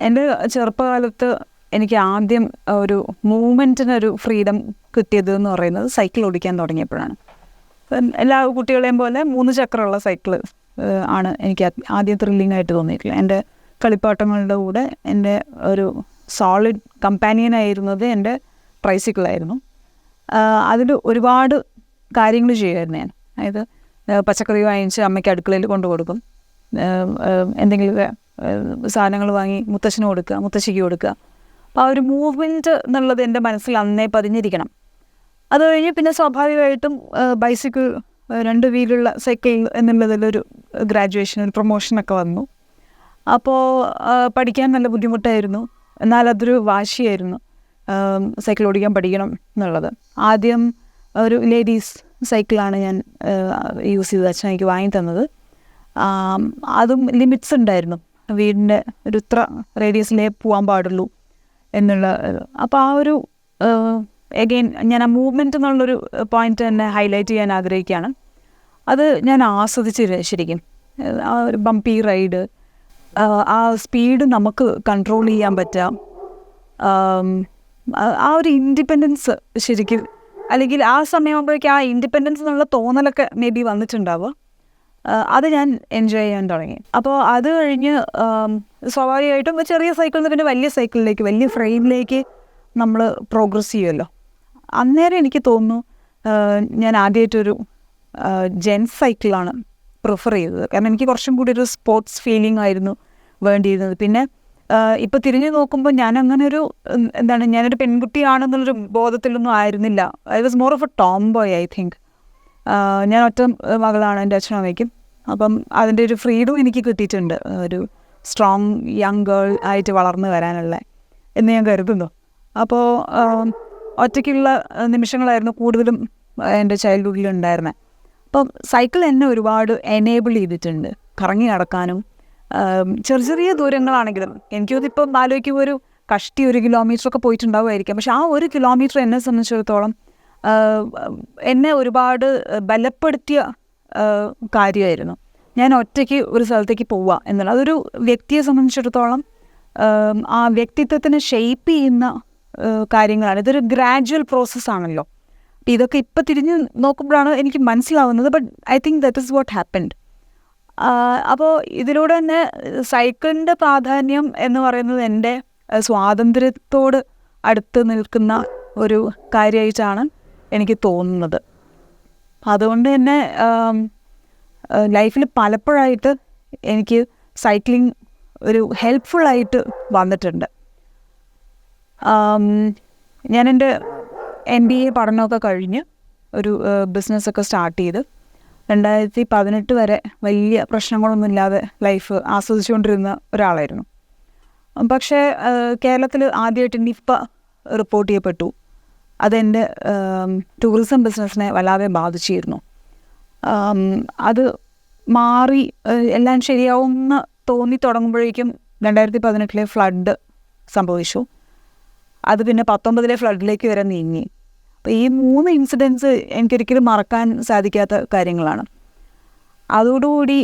എൻ്റെ ചെറുപ്പകാലത്ത് എനിക്ക് ആദ്യം ഒരു മൂവ്മെൻറ്റിനൊരു ഫ്രീഡം കിട്ടിയത് എന്ന് പറയുന്നത് സൈക്കിൾ ഓടിക്കാൻ തുടങ്ങിയപ്പോഴാണ്. എല്ലാ കുട്ടികളെയും പോലെ 3 ചക്രമുള്ള സൈക്കിൾ ആണ് എനിക്ക് ആദ്യം ത്രില്ലിംഗ് ആയിട്ട് തോന്നിയിട്ടുള്ളത്. എൻ്റെ കളിപ്പാട്ടങ്ങളുടെ കൂടെ എൻ്റെ ഒരു സോളിഡ് കമ്പാനിയനായിരുന്നത് എൻ്റെ ട്രൈസൈക്കിളായിരുന്നു. അതിൽ ഒരുപാട് കാര്യങ്ങൾ ചെയ്യുമായിരുന്നു ഞാൻ. അതായത് പച്ചക്കറി വാങ്ങിച്ച് അമ്മയ്ക്ക് അടുക്കളയിൽ കൊണ്ടു കൊടുക്കും, എന്തെങ്കിലുമൊക്കെ സാധനങ്ങൾ വാങ്ങി മുത്തശ്ശന് കൊടുക്കുക, മുത്തശ്ശിക്ക് കൊടുക്കുക. അപ്പോൾ ആ ഒരു മൂവ്മെൻറ്റ് എന്നുള്ളത് എൻ്റെ മനസ്സിൽ അന്നേ പതിഞ്ഞിരിക്കണം. അത് കഴിഞ്ഞ് പിന്നെ സ്വാഭാവികമായിട്ടും ബൈസിക്കിൾ 2 വീലുള്ള സൈക്കിൾ എന്നുള്ളതിലൊരു ഗ്രാജുവേഷൻ, ഒരു പ്രൊമോഷനൊക്കെ വന്നു. അപ്പോൾ പഠിക്കാൻ നല്ല ബുദ്ധിമുട്ടായിരുന്നു, എന്നാൽ അതൊരു വാശിയായിരുന്നു സൈക്കിൾ ഓടിക്കാൻ പഠിക്കണം എന്നുള്ളത്. ആദ്യം ഒരു ലേഡീസ് സൈക്കിളാണ് ഞാൻ യൂസ് ചെയ്തത്, അച്ഛൻ എനിക്ക് വാങ്ങി തന്നത്. അതും ലിമിറ്റ്സ് ഉണ്ടായിരുന്നു, വീടിൻ്റെ ഒരു ഇത്ര റേഡിയസിലേ പോകാൻ പാടുള്ളൂ എന്നുള്ള. അപ്പോൾ ആ ഒരു എഗെയിൻ ഞാൻ ആ മൂവ്മെൻറ്റ് എന്നുള്ളൊരു പോയിൻ്റ് തന്നെ ഹൈലൈറ്റ് ചെയ്യാൻ ആഗ്രഹിക്കുകയാണ്. അത് ഞാൻ ആസ്വദിച്ച് ശരിക്കും. ആ ഒരു ബമ്പി റൈഡ്, ആ സ്പീഡ് നമുക്ക് കൺട്രോൾ ചെയ്യാൻ പറ്റുക, ആ ഒരു ഇൻഡിപെൻഡൻസ് ശരിക്കും, അല്ലെങ്കിൽ ആ സമയമാകുമ്പോഴേക്കും ആ ഇൻഡിപെൻഡൻസ് എന്നുള്ള തോന്നലൊക്കെ മേ ബി വന്നിട്ടുണ്ടാവുക. അത് ഞാൻ എൻജോയ് ചെയ്യാൻ തുടങ്ങി. അപ്പോൾ അത് കഴിഞ്ഞ് സ്വാഭാവികമായിട്ടും ചെറിയ സൈക്കിളിൽ നിന്ന് പിന്നെ വലിയ സൈക്കിളിലേക്ക്, വലിയ ഫ്രെയിമിലേക്ക് നമ്മൾ പ്രോഗ്രസ് ചെയ്യുമല്ലോ. അന്നേരം എനിക്ക് തോന്നുന്നു ഞാൻ ആദ്യമായിട്ടൊരു ജെൻസ് സൈക്കിളാണ് പ്രിഫർ ചെയ്തത്. കാരണം എനിക്ക് കുറച്ചും കൂടി ഒരു സ്പോർട്സ് ഫീലിംഗ് ആയിരുന്നു വേണ്ടിയിരുന്നത്. പിന്നെ ഇപ്പോൾ തിരിഞ്ഞു നോക്കുമ്പോൾ ഞാനങ്ങനൊരു ഞാനൊരു പെൺകുട്ടിയാണെന്നുള്ളൊരു ബോധത്തിലൊന്നും ആയിരുന്നില്ല. I was more of A Tom boy, I think. ഞാൻ ഒറ്റ മകളാണ് എൻ്റെ അച്ഛനും അമ്മയ്ക്കും. അപ്പം അതിൻ്റെ ഒരു ഫ്രീഡം എനിക്ക് കിട്ടിയിട്ടുണ്ട്, ഒരു സ്ട്രോങ് യങ് ഗേൾ ആയിട്ട് വളർന്നു വരാനുള്ള എന്ന് ഞാൻ കരുതുന്നു. അപ്പോൾ ഒറ്റയ്ക്കുള്ള നിമിഷങ്ങളായിരുന്നു കൂടുതലും എൻ്റെ ചൈൽഡ്ഹുഡിൽ ഉണ്ടായിരുന്നത്. അപ്പം സൈക്കിൾ എന്നെ ഒരുപാട് എനേബിൾ ചെയ്തിട്ടുണ്ട് കറങ്ങി നടക്കാനും. ചെറിയ ചെറിയ ദൂരങ്ങളാണെങ്കിലും എനിക്കതിപ്പം ആലോചിക്കുമ്പോൾ ഒരു കഷ്ടി 1 കിലോമീറ്ററൊക്കെ പോയിട്ടുണ്ടാവുമായിരിക്കാം. പക്ഷെ ആ 1 കിലോമീറ്റർ എന്നെ സംബന്ധിച്ചിടത്തോളം എന്നെ ഒരുപാട് ബലപ്പെടുത്തിയ കാര്യമായിരുന്നു. ഞാൻ ഒറ്റയ്ക്ക് ഒരു സ്ഥലത്തേക്ക് പോവുക എന്നുള്ളത് അതൊരു വ്യക്തിയെ സംബന്ധിച്ചിടത്തോളം ആ വ്യക്തിത്വത്തിനെ ഷെയ്പ്പ് ചെയ്യുന്ന കാര്യങ്ങളാണ്. ഇതൊരു ഗ്രാജുവൽ പ്രോസസ്സാണല്ലോ. അപ്പം ഇതൊക്കെ ഇപ്പം തിരിഞ്ഞ് നോക്കുമ്പോഴാണ് എനിക്ക് മനസ്സിലാവുന്നത്. But I think that is what happened. അപ്പോൾ ഇതിലൂടെ തന്നെ സൈക്കിളിൻ്റെ പ്രാധാന്യം എന്ന് പറയുന്നത് എൻ്റെ സ്വാതന്ത്ര്യത്തോട് അടുത്ത് നിൽക്കുന്ന ഒരു കാര്യമായിട്ടാണ് എനിക്ക് തോന്നുന്നത്. അതുകൊണ്ട് തന്നെ ലൈഫിൽ പലപ്പോഴായിട്ട് എനിക്ക് സൈക്ലിംഗ് ഒരു ഹെൽപ്ഫുള്ളായിട്ട് വന്നിട്ടുണ്ട്. ഞാൻ എൻ്റെ MBA പഠനമൊക്കെ കഴിഞ്ഞ് ഒരു ബിസിനസ്സൊക്കെ സ്റ്റാർട്ട് ചെയ്ത് 2018 വരെ വലിയ പ്രശ്നങ്ങളൊന്നുമില്ലാതെ ലൈഫ് ആസ്വദിച്ചുകൊണ്ടിരുന്ന ഒരാളായിരുന്നു. പക്ഷേ കേരളത്തിൽ ആദ്യമായിട്ട് നിപ്പ റിപ്പോർട്ട് ചെയ്യപ്പെട്ടു. അതെൻ്റെ ടൂറിസം ബിസിനസ്സിനെ വല്ലാതെ ബാധിച്ചിരുന്നു. അത് മാറി എല്ലാം ശരിയാവുമെന്ന് തോന്നി തുടങ്ങുമ്പോഴേക്കും 2018 ഫ്ലഡ് സംഭവിച്ചു. അത് പിന്നെ 19 ഫ്ലഡിലേക്ക് വരെ നീങ്ങി. അപ്പോൾ ഈ 3 ഇൻസിഡൻസ് എനിക്കൊരിക്കലും മറക്കാൻ സാധിക്കാത്ത കാര്യങ്ങളാണ്. അതോടുകൂടി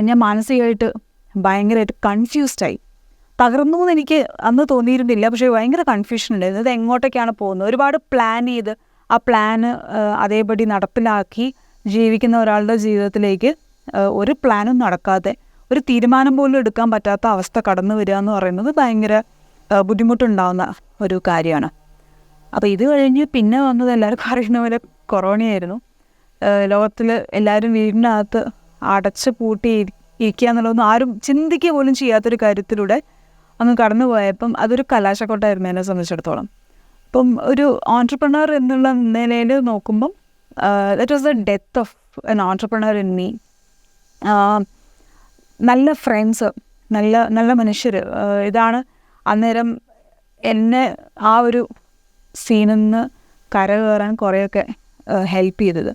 ഞാൻ മാനസികമായിട്ട് ഭയങ്കരമായിട്ട് കൺഫ്യൂസ്ഡായി. തകർന്നു എന്ന് എനിക്ക് അന്ന് തോന്നിയിരുന്നില്ല, പക്ഷേ ഭയങ്കര കൺഫ്യൂഷൻ ഉണ്ടായിരുന്നു. ഇത് എങ്ങോട്ടേക്കാണ് പോകുന്നത്? ഒരുപാട് പ്ലാൻ ചെയ്ത് ആ പ്ലാന് അതേപടി നടപ്പിലാക്കി ജീവിക്കുന്ന ഒരാളുടെ ജീവിതത്തിലേക്ക് ഒരു പ്ലാനും നടക്കാതെ ഒരു തീരുമാനം പോലും എടുക്കാൻ പറ്റാത്ത അവസ്ഥ കടന്നു വരിക എന്ന് പറയുന്നത് ഭയങ്കര ബുദ്ധിമുട്ടുണ്ടാകുന്ന ഒരു കാര്യമാണ്. അപ്പോൾ ഇത് കഴിഞ്ഞ് പിന്നെ വന്നത് എല്ലാവർക്കും അറിയുന്ന പോലെ കൊറോണയായിരുന്നു. ലോകത്തിൽ എല്ലാവരും വീടിനകത്ത് അടച്ച് പൂട്ടി ഇരിക്കുക എന്നുള്ളതൊന്നും ആരും ചിന്തിക്കുക പോലും ചെയ്യാത്തൊരു കാര്യത്തിലൂടെ അങ്ങ് കടന്നു പോയപ്പം അതൊരു കലാശക്കൊട്ടായിരുന്നു എന്നെ സംബന്ധിച്ചിടത്തോളം. അപ്പം ഒരു ഓൺട്രപ്രണർ എന്നുള്ള നിലയിൽ നോക്കുമ്പം that was the death of N entrepreneur in me. നല്ല ഫ്രണ്ട്സ്, നല്ല നല്ല മനുഷ്യർ, ഇതാണ് അന്നേരം എന്നെ ആ ഒരു സീനിൽ നിന്ന് കരകയറാൻ കുറേയൊക്കെ ഹെൽപ്പ് ചെയ്തത്.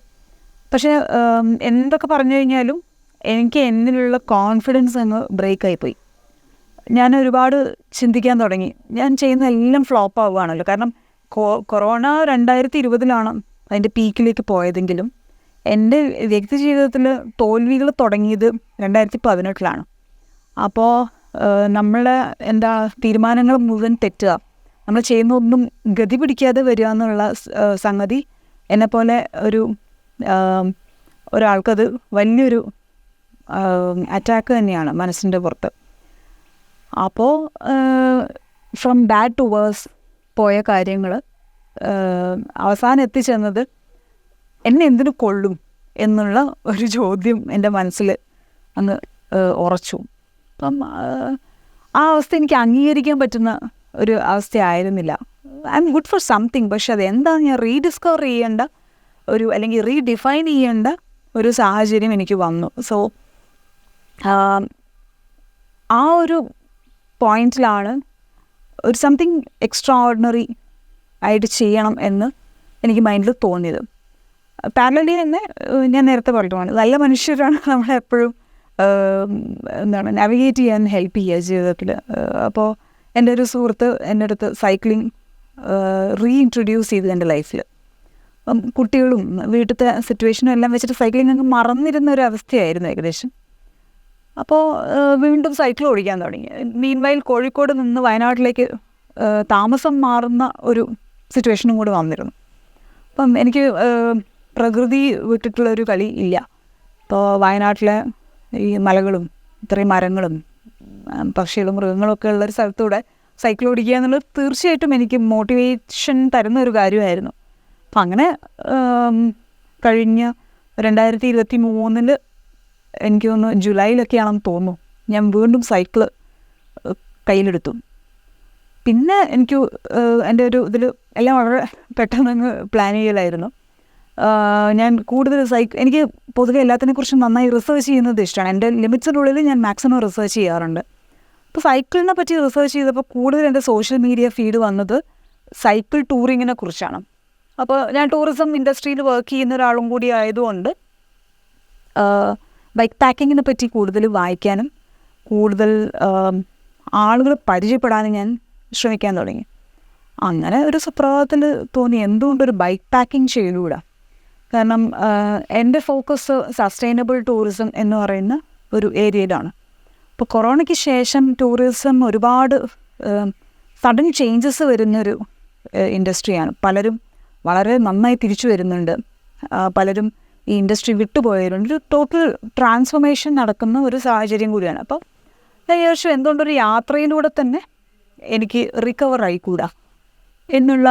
പക്ഷേ എന്തൊക്കെ പറഞ്ഞു കഴിഞ്ഞാലും എനിക്ക് എന്നിലുള്ള കോൺഫിഡൻസ് അങ്ങ് ബ്രേക്കായിപ്പോയി. ഞാൻ ഒരുപാട് ചിന്തിക്കാൻ തുടങ്ങി. ഞാൻ ചെയ്യുന്ന എല്ലാം ഫ്ലോപ്പ് ആവുകയാണല്ലോ. കാരണം കൊറോണ 2020 അതിൻ്റെ പീക്കിലേക്ക് പോയതെങ്കിലും എൻ്റെ വ്യക്തി ജീവിതത്തിൽ തോൽവികൾ തുടങ്ങിയത് 2018. അപ്പോൾ നമ്മളെ തീരുമാനങ്ങൾ മുഴുവൻ തെറ്റുക, നമ്മൾ ചെയ്യുന്ന ഒന്നും ഗതി പിടിക്കാതെ വരിക എന്നുള്ള സംഗതി എന്നെപ്പോലെ ഒരാൾക്കത് വലിയൊരു അറ്റാക്ക് തന്നെയാണ് മനസ്സിൻ്റെ പുറത്ത്. അപ്പോൾ ഫ്രം ബാഡ് ടു വേഴ്സ് പോയ കാര്യങ്ങൾ അവസാനം എത്തിച്ചെന്നത് എന്നെ എന്തിനു കൊള്ളും എന്നുള്ള ഒരു ചോദ്യം എൻ്റെ മനസ്സിൽ അങ്ങ് ഉറച്ചു. അപ്പം ആ അവസ്ഥ എനിക്ക് അംഗീകരിക്കാൻ പറ്റുന്ന ഒരു അവസ്ഥയായിരുന്നില്ല. I'm good for something, പക്ഷെ അതെന്താണെന്ന് ഞാൻ റീഡിസ്കവർ ചെയ്യേണ്ട അല്ലെങ്കിൽ റീഡിഫൈൻ ചെയ്യേണ്ട ഒരു സാഹചര്യം എനിക്ക് വന്നു. സോ ആ ഒരു പോയിന്റിലാണ് ഒരു സംതിങ് എക്സ്ട്രാ ഓർഡിനറി ആയിട്ട് ചെയ്യണം എന്ന് എനിക്ക് മൈൻഡിൽ തോന്നിയത്. പാരലലി തന്നെ ഞാൻ നേരത്തെ പറഞ്ഞതാണ്, നല്ല മനുഷ്യരാണ് നമ്മളെപ്പോഴും നാവിഗേറ്റ് ചെയ്യാൻ ഹെൽപ്പ് ചെയ്യുക ജീവിതത്തിൽ. അപ്പോൾ എൻ്റെ ഒരു സുഹൃത്ത് എൻ്റെ അടുത്ത് സൈക്ലിംഗ് റീഇൻട്രൊഡ്യൂസ് ചെയ്തു എൻ്റെ ലൈഫിൽ. അപ്പം കുട്ടികളും വീട്ടിലത്തെ സിറ്റുവേഷനും എല്ലാം വെച്ചിട്ട് സൈക്ലിംഗ് അങ്ങ് മറന്നിരുന്ന ഒരു അവസ്ഥയായിരുന്നു ഏകദേശം. അപ്പോൾ വീണ്ടും സൈക്കിൾ ഓടിക്കാൻ തുടങ്ങി. മീൻവൈൽ കോഴിക്കോട് നിന്ന് വയനാട്ടിലേക്ക് താമസം മാറുന്ന ഒരു സിറ്റുവേഷനും കൂടി വന്നിരുന്നു. അപ്പം എനിക്ക് പ്രകൃതി വിട്ടിട്ടുള്ളൊരു കളി ഇല്ല. ഇപ്പോൾ വയനാട്ടിലെ ഈ മലകളും ഇത്രയും മരങ്ങളും പക്ഷികളും മൃഗങ്ങളൊക്കെ ഉള്ളൊരു സ്ഥലത്തൂടെ സൈക്കിൾ ഓടിക്കുക എന്നുള്ളത് തീർച്ചയായിട്ടും എനിക്ക് മോട്ടിവേഷൻ തരുന്ന ഒരു കാര്യമായിരുന്നു. അപ്പം അങ്ങനെ കഴിഞ്ഞ 2023 എനിക്ക് തോന്നുന്നു ജൂലൈയിലൊക്കെയാണെന്ന് തോന്നുന്നു, ഞാൻ വീണ്ടും സൈക്കിള് കയ്യിലെടുത്തു. പിന്നെ എനിക്ക് എൻ്റെ ഒരു ഇതിൽ എല്ലാം വളരെ പെട്ടെന്ന് പ്ലാൻ ചെയ്യലായിരുന്നു. ഞാൻ കൂടുതൽ എനിക്ക് പൊതുവെ എല്ലാത്തിനെക്കുറിച്ചും നന്നായി റിസർച്ച് ചെയ്യുന്നത് ഇഷ്ടമാണ്. എൻ്റെ ലിമിറ്റ്സിൻ്റെ ഉള്ളിൽ ഞാൻ മാക്സിമം റിസർച്ച് ചെയ്യാറുണ്ട്. അപ്പോൾ സൈക്കിളിനെ പറ്റി റിസർച്ച് ചെയ്തപ്പോൾ കൂടുതൽ എൻ്റെ സോഷ്യൽ മീഡിയ ഫീഡ് വന്നത് സൈക്കിൾ ടൂറിങ്ങിനെ കുറിച്ചാണ്. അപ്പോൾ ഞാൻ ടൂറിസം ഇൻഡസ്ട്രിയിൽ വർക്ക് ചെയ്യുന്ന ഒരാളും കൂടി ആയതുകൊണ്ട് ബൈക്ക് പാക്കിങ്ങിനെ പറ്റി കൂടുതൽ വായിക്കാനും കൂടുതൽ ആളുകൾ പരിചയപ്പെടാനും ഞാൻ ശ്രമിക്കാൻ തുടങ്ങി. അങ്ങനെ ഒരു സുപ്രഭാതത്തിൽ തോന്നി എന്തുകൊണ്ടൊരു ബൈക്ക് പാക്കിംഗ് ചെയ്തുകൂടാ. കാരണം എൻ്റെ ഫോക്കസ് സസ്റ്റൈനബിൾ ടൂറിസം എന്ന് പറയുന്ന ഒരു ഏരിയയിലാണ്. ഇപ്പോൾ കൊറോണയ്ക്ക് ശേഷം ടൂറിസം ഒരുപാട് സഡൻ ചേഞ്ചസ് വരുന്നൊരു ഇൻഡസ്ട്രിയാണ്. പലരും വളരെ നന്നായി തിരിച്ചു വരുന്നുണ്ട്, പലരും ഈ ഇൻഡസ്ട്രി വിട്ടുപോയവരുണ്ട്. ഒരു ടോട്ടൽ ട്രാൻസ്ഫോർമേഷൻ നടക്കുന്ന ഒരു സാഹചര്യം കൂടിയാണ്. അപ്പോൾ ഞാൻ വിചാരിച്ചു എന്തുകൊണ്ടൊരു യാത്രയിലൂടെ തന്നെ എനിക്ക് റിക്കവർ ആയിക്കൂടാ എന്നുള്ള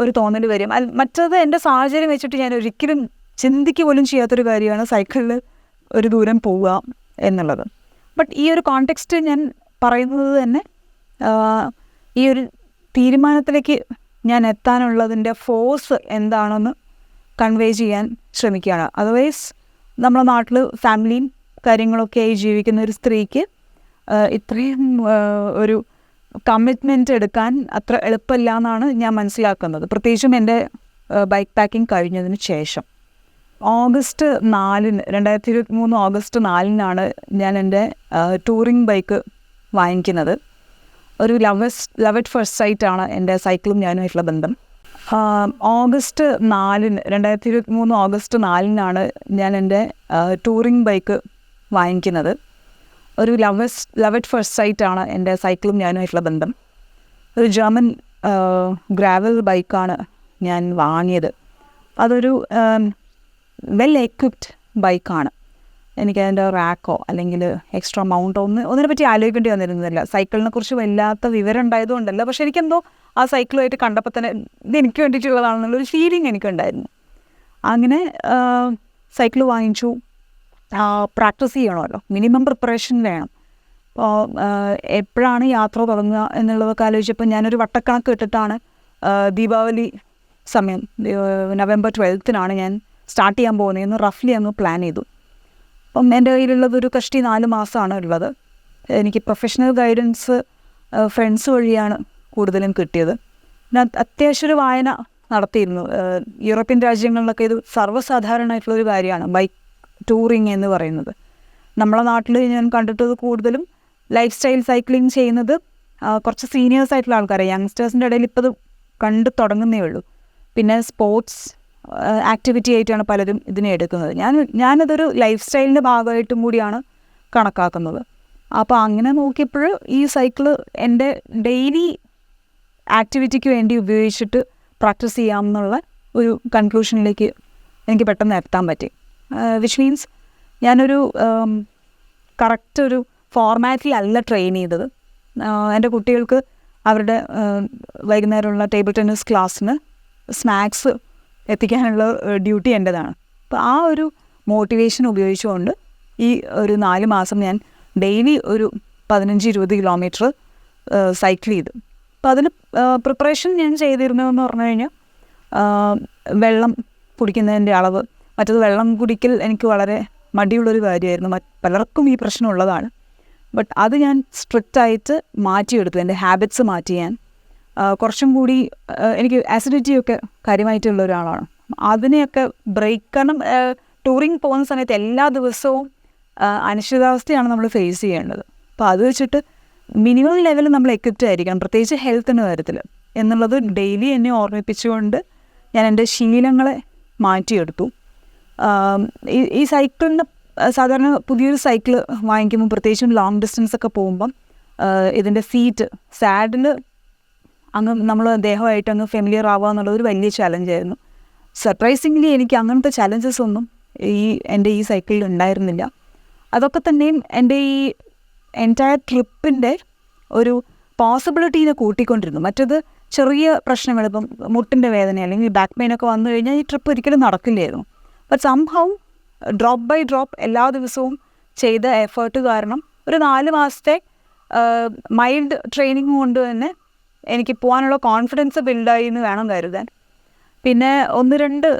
ഒരു തോന്നൽ വരും. മറ്റത് എൻ്റെ സാഹചര്യം വെച്ചിട്ട് ഞാൻ ഒരിക്കലും ചിന്തിക്കുക പോലും ചെയ്യാത്തൊരു കാര്യമാണ് സൈക്കിളിൽ ഒരു ദൂരം പോവുക എന്നുള്ളത്. ബട്ട് ഈ ഒരു കോണ്ടെക്സ്റ്റ് ഞാൻ പറയുന്നത് തന്നെ ഈ ഒരു തീരുമാനത്തിലേക്ക് ഞാൻ എത്താനുള്ളതിൻ്റെ ഫോഴ്സ് എന്താണെന്ന് കൺവേ ചെയ്യാൻ ശ്രമിക്കുകയാണ്. അതർവൈസ് നമ്മുടെ നാട്ടിൽ ഫാമിലിയും കാര്യങ്ങളൊക്കെ ആയി ജീവിക്കുന്ന ഒരു സ്ത്രീക്ക് ഇത്രയും ഒരു കമ്മിറ്റ്മെൻറ്റ് എടുക്കാൻ അത്ര എളുപ്പമില്ല എന്നാണ് ഞാൻ മനസ്സിലാക്കുന്നത്, പ്രത്യേകിച്ചും എൻ്റെ ബൈക്ക് പാക്കിംഗ് കഴിഞ്ഞതിന് ശേഷം. ഓഗസ്റ്റ് 4-ന് 2023 ഓഗസ്റ്റ് 4-നാണ് ഞാൻ എൻ്റെ ടൂറിംഗ് ബൈക്ക് വാങ്ങിക്കുന്നത്. ഒരു ലവ് അറ്റ് ഫസ്റ്റ് സൈറ്റാണ് എൻ്റെ സൈക്കിളും ഞാനുമായിട്ടുള്ള ബന്ധം. ഓഗസ്റ്റ് 4-ന് 2023 ഓഗസ്റ്റ് 4-നാണ് ഞാൻ എൻ്റെ ടൂറിംഗ് ബൈക്ക് വാങ്ങിക്കുന്നത്. ഒരു ലവ് അറ്റ് ഫസ്റ്റ് സൈറ്റാണ് എൻ്റെ സൈക്കിളും ഞാനുമായിട്ടുള്ള ബന്ധം. ഒരു ജർമ്മൻ ഗ്രാവൽ ബൈക്കാണ് ഞാൻ വാങ്ങിയത്. അതൊരു വെൽ എക്വിപ്ഡ് ബൈക്കാണ്. എനിക്കതിൻ്റെ റാക്കോ അല്ലെങ്കിൽ എക്സ്ട്രാ മൗണ്ടോ ഒന്നിനെ പറ്റി ആലോചിക്കേണ്ടി വന്നിരുന്നില്ല. സൈക്കിളിനെ കുറിച്ച് വല്ലാത്ത വിവരം ഉണ്ടായതുകൊണ്ടല്ല, പക്ഷെ എനിക്കെന്തോ ആ സൈക്കിളുമായിട്ട് കണ്ടപ്പോൾ തന്നെ ഇത് എനിക്ക് വേണ്ടിയിട്ടുള്ളതാണെന്നുള്ളൊരു ഫീലിംഗ് എനിക്കുണ്ടായിരുന്നു. അങ്ങനെ സൈക്കിൾ വാങ്ങിച്ചു. പ്രാക്ടീസ് ചെയ്യണമല്ലോ, മിനിമം പ്രിപ്പറേഷൻ വേണം. അപ്പോൾ എപ്പോഴാണ് യാത്ര തുടങ്ങുക എന്നുള്ളതൊക്കെ ആലോചിച്ചപ്പോൾ ഞാനൊരു വട്ടക്കണക്ക് ഇട്ടിട്ടാണ് ദീപാവലി സമയം November 12-നാണ് ഞാൻ സ്റ്റാർട്ട് ചെയ്യാൻ പോകുന്നതെന്ന് റഫ്ലി അങ്ങ് പ്ലാൻ ചെയ്തു. അപ്പം എൻ്റെ കയ്യിലുള്ളത് ഒരു കഷ്ടി 4 മാസമാണ് ഉള്ളത്. എനിക്ക് പ്രൊഫഷണൽ ഗൈഡൻസ് ഫ്രണ്ട്സ് വഴിയാണ് കൂടുതലും കിട്ടിയത്. ഞാൻ അത്യാവശ്യം ഒരു വായന നടത്തിയിരുന്നു. യൂറോപ്യൻ രാജ്യങ്ങളിലൊക്കെ ഇത് സർവ്വസാധാരണമായിട്ടുള്ളൊരു കാര്യമാണ് ബൈക്ക് ടൂറിങ് എന്ന് പറയുന്നത്. നമ്മളെ നാട്ടിൽ ഞാൻ കണ്ടിട്ടത് കൂടുതലും ലൈഫ് സ്റ്റൈൽ സൈക്ലിംഗ് ചെയ്യുന്നത് കുറച്ച് സീനിയേഴ്സ് ആയിട്ടുള്ള ആൾക്കാരെ, യങ്സ്റ്റേഴ്സിൻ്റെ ഇടയിൽ ഇപ്പോൾ ഇത് കണ്ടു തുടങ്ങുന്നേ ഉള്ളൂ. പിന്നെ സ്പോർട്സ് ആക്ടിവിറ്റി ആയിട്ടാണ് പലരും ഇതിനെ എടുക്കുന്നത്. ഞാനതൊരു ലൈഫ് സ്റ്റൈലിൻ്റെ ഭാഗമായിട്ടും കൂടിയാണ് കണക്കാക്കുന്നത്. അപ്പോൾ അങ്ങനെ നോക്കിയപ്പോൾ ഈ സൈക്കിള് എൻ്റെ ഡെയിലി ആക്ടിവിറ്റിക്ക് വേണ്ടി ഉപയോഗിച്ചിട്ട് പ്രാക്ടീസ് ചെയ്യാമെന്നുള്ള ഒരു കൺക്ലൂഷനിലേക്ക് എനിക്ക് പെട്ടെന്ന് എത്താൻ പറ്റി. വിച്ച് മീൻസ് ഞാനൊരു കറക്റ്റ് ഒരു ഫോർമാറ്റിലല്ല ട്രെയിൻ ചെയ്തത്. എൻ്റെ കുട്ടികൾക്ക് അവരുടെ വൈകുന്നേരമുള്ള ടേബിൾ ടെന്നീസ് ക്ലാസ്സിന് സ്നാക്സ് എത്തിക്കാനുള്ള ഡ്യൂട്ടി എൻ്റെതാണ്. അപ്പോൾ ആ ഒരു മോട്ടിവേഷൻ ഉപയോഗിച്ചുകൊണ്ട് ഈ ഒരു 4 മാസം ഞാൻ ഡെയിലി ഒരു 15-20 കിലോമീറ്റർ സൈക്കിൾ ചെയ്തു. അപ്പോൾ അതിന് പ്രിപ്പറേഷൻ ഞാൻ ചെയ്തിരുന്നതെന്ന് പറഞ്ഞു കഴിഞ്ഞാൽ വെള്ളം കുടിക്കുന്നതിൻ്റെ അളവ്, മറ്റത് വെള്ളം കുടിക്കൽ എനിക്ക് വളരെ മടിയുള്ളൊരു കാര്യമായിരുന്നു. പലർക്കും ഈ പ്രശ്നമുള്ളതാണ്. ബട്ട് അത് ഞാൻ സ്ട്രിക്റ്റായിട്ട് മാറ്റിയെടുത്തു. എൻ്റെ ഹാബിറ്റ്സ് മാറ്റി ഞാൻ കുറച്ചും കൂടി എനിക്ക് ആസിഡിറ്റിയൊക്കെ കാര്യമായിട്ടുള്ള ഒരാളാണ്. അതിനെയൊക്കെ ബ്രേക്ക്, കാരണം ടൂറിങ് പോകുന്ന സമയത്ത് എല്ലാ ദിവസവും അനിശ്ചിതാവസ്ഥയാണ് നമ്മൾ ഫേസ് ചെയ്യേണ്ടത്. അപ്പോൾ അത് വെച്ചിട്ട് മിനിമം ലെവലിൽ നമ്മൾ എക്വിപ്റ്റ് ആയിരിക്കണം, പ്രത്യേകിച്ച് ഹെൽത്തിൻ്റെ കാര്യത്തിൽ എന്നുള്ളത് ഡെയിലി എന്നെ ഓർമ്മിപ്പിച്ചുകൊണ്ട് ഞാൻ എൻ്റെ ശീലങ്ങളെ മാറ്റിയെടുത്തു. ഈ സൈക്കിളിന് സാധാരണ പുതിയൊരു സൈക്കിൾ വാങ്ങിക്കുമ്പോൾ, പ്രത്യേകിച്ചും ലോങ് ഡിസ്റ്റൻസ് ഒക്കെ പോകുമ്പം ഇതിൻ്റെ സീറ്റ് സാഡിന് അങ്ങ് നമ്മൾ ദേഹമായിട്ട് അങ്ങ് ഫെമിലിയർ ആവുക എന്നുള്ളത് ഒരു വലിയ ചലഞ്ചായിരുന്നു. സർപ്രൈസിംഗ്ലി എനിക്ക് അങ്ങനത്തെ ചലഞ്ചസ് ഒന്നും എൻ്റെ ഈ സൈക്കിളിൽ ഉണ്ടായിരുന്നില്ല. അതൊക്കെ തന്നെയും എൻ്റെ ഈ എൻറ്റയർ ട്രിപ്പിൻ്റെ ഒരു പോസിബിലിറ്റീനെ കൂട്ടിക്കൊണ്ടിരുന്നു. മറ്റത് ചെറിയ പ്രശ്നങ്ങൾ, ഇപ്പം മുട്ടിൻ്റെ വേദന അല്ലെങ്കിൽ ബാക്ക് പെയിനൊക്കെ വന്നു കഴിഞ്ഞാൽ ഈ ട്രിപ്പ് ഒരിക്കലും നടക്കില്ലായിരുന്നു. But somehow drop by drop എല്ലാ ദിവസവും ചെയ്ത എഫേർട്ട് കാരണം ഒരു 4 മാസത്തെ മൈൽഡ് ട്രെയിനിങ് കൊണ്ട് തന്നെ എനിക്ക് പോകാനുള്ള കോൺഫിഡൻസ് ബിൽഡായി എന്ന് വേണം കരുതാൻ. പിന്നെ 1-2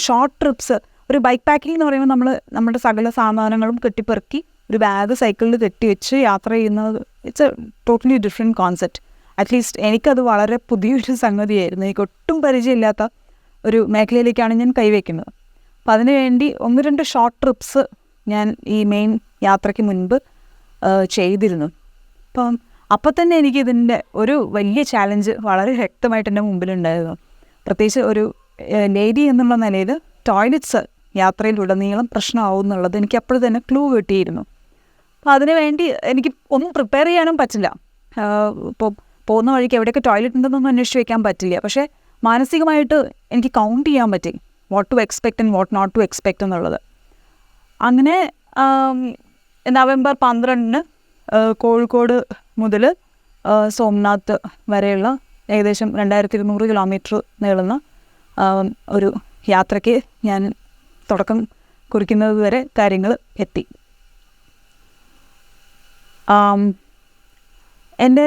ഷോർട്ട് ട്രിപ്സ്, ഒരു ബൈക്ക് പാക്കിംഗ് എന്ന് പറയുമ്പോൾ നമ്മൾ നമ്മുടെ സകല സാമാനങ്ങളും കെട്ടിപ്പെറുക്കി ഒരു ബാഗ് സൈക്കിളിൽ കെട്ടിവെച്ച് യാത്ര ചെയ്യുന്നത് it's A totally different concept. At least എനിക്കത് വളരെ പുതിയൊരു സംഗതിയായിരുന്നു. എനിക്ക് ഒട്ടും പരിചയമില്ലാത്ത ഒരു മേഖലയിലേക്കാണ് ഞാൻ കൈവയ്ക്കുന്നത്. അപ്പം അതിനു വേണ്ടി 1-2 ഷോർട്ട് ട്രിപ്സ് ഞാൻ ഈ മെയിൻ യാത്രയ്ക്ക് മുൻപ് ചെയ്തിരുന്നു. അപ്പം തന്നെ എനിക്കിതിൻ്റെ ഒരു വലിയ ചാലഞ്ച് വളരെ വ്യക്തമായിട്ട് എൻ്റെ മുമ്പിലുണ്ടായിരുന്നു. പ്രത്യേകിച്ച് ഒരു ലേഡി എന്നുള്ള നിലയിൽ ടോയ്ലറ്റ്സ് യാത്രയിലുടനീളം പ്രശ്നമാവും എന്നുള്ളത് എനിക്ക് അപ്പോഴും തന്നെ ക്ലൂ കിട്ടിയിരുന്നു. അപ്പോൾ അതിനു വേണ്ടി എനിക്ക് ഒന്നും പ്രിപ്പയർ ചെയ്യാനും പറ്റില്ല. ഇപ്പോൾ പോകുന്ന വഴിക്ക് എവിടെയൊക്കെ ടോയ്ലറ്റ് ഉണ്ടെന്നൊന്നും അന്വേഷിച്ച് വയ്ക്കാൻ പറ്റില്ല. പക്ഷേ മാനസികമായിട്ട് എനിക്ക് കൗണ്ട് ചെയ്യാൻ പറ്റി what to expect and what not to expect എന്നുള്ളത്. അങ്ങനെ നവംബർ 12 കോഴിക്കോട് മുതൽ സോംനാഥ് വരെയുള്ള ഏകദേശം 2200 കിലോമീറ്റർ നീളുന്ന ഒരു യാത്രയ്ക്ക് ഞാൻ തുടക്കം കുറിക്കുന്നത് വരെ കാര്യങ്ങൾ എത്തി. എൻ്റെ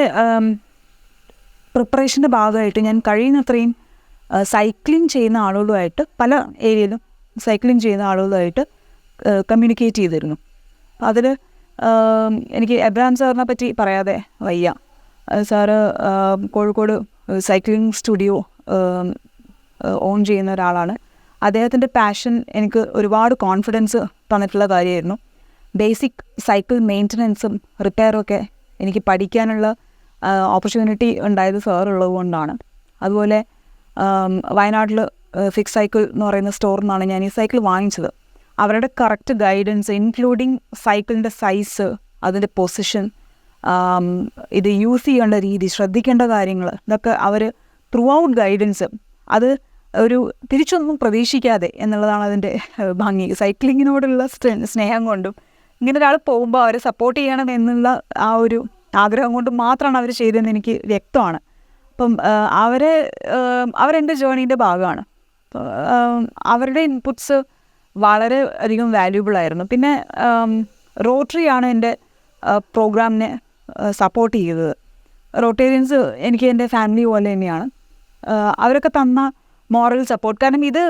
പ്രിപ്പറേഷൻ്റെ ഭാഗമായിട്ട് ഞാൻ കഴിയുന്നത്രയും സൈക്ലിംഗ് ചെയ്യുന്ന ആളുകളുമായിട്ട്, പല ഏരിയയിലും സൈക്ലിംഗ് ചെയ്യുന്ന ആളുകളുമായിട്ട് കമ്മ്യൂണിക്കേറ്റ് ചെയ്തിരുന്നു. അതിൽ എനിക്ക് എബ്രഹാം സാറിനെ പറ്റി പറയാതെ വയ്യ. Sir Kozhikode cycling studio on ചെയ്യുന്ന ഒരാളാണ്. അദ്ദേഹത്തിൻ്റെ പാഷൻ എനിക്ക് ഒരുപാട് കോൺഫിഡൻസ് തന്നിട്ടുള്ള കാര്യമായിരുന്നു. ബേസിക് സൈക്കിൾ മെയിൻ്റനൻസും റിപ്പയറും ഒക്കെ എനിക്ക് പഠിക്കാനുള്ള ഓപ്പർച്യൂണിറ്റി ഉണ്ടായത് സാറുള്ളത് കൊണ്ടാണ്. അതുപോലെ വയനാട്ടിൽ ഫിക്സ് സൈക്കിൾ എന്ന് പറയുന്ന സ്റ്റോറിൽ നിന്നാണ് ഞാൻ ഈ സൈക്കിൾ വാങ്ങിച്ചത്. അവരുടെ കറക്റ്റ് ഗൈഡൻസ്, ഇൻക്ലൂഡിങ് സൈക്കിളിൻ്റെ സൈസ്, അതിൻ്റെ പൊസിഷൻ, ഇത് യൂസ് ചെയ്യേണ്ട രീതി, ശ്രദ്ധിക്കേണ്ട കാര്യങ്ങൾ, ഇതൊക്കെ അവർ ത്രൂ ഔട്ട് ഗൈഡൻസ്, അത് ഒരു തിരിച്ചൊന്നും പ്രതീക്ഷിക്കാതെ എന്നുള്ളതാണ് അതിൻ്റെ ഭംഗി. സൈക്ലിങ്ങിനോടുള്ള സ്നേഹം കൊണ്ടും ഇങ്ങനെ ഒരാൾ പോകുമ്പോൾ അവരെ സപ്പോർട്ട് ചെയ്യണം എന്നുള്ള ആ ഒരു ആഗ്രഹം കൊണ്ടും മാത്രമാണ് അവർ ചെയ്തതെന്ന് എനിക്ക് വ്യക്തമാണ്. അപ്പം അവരെൻ്റെ ജേർണീൻ്റെ ഭാഗമാണ്. അവരുടെ ഇൻപുട്സ് വളരെ അധികം വാല്യൂബിളായിരുന്നു. പിന്നെ റോട്ടറിയാണ് എൻ്റെ പ്രോഗ്രാമിനെ സപ്പോർട്ട് ചെയ്തത്. റോട്ടേറിയൻസ് എനിക്ക് എൻ്റെ ഫാമിലി പോലെ തന്നെയാണ്. അവരൊക്കെ തന്ന മോറൽ സപ്പോർട്ട്, കാരണം ഇത്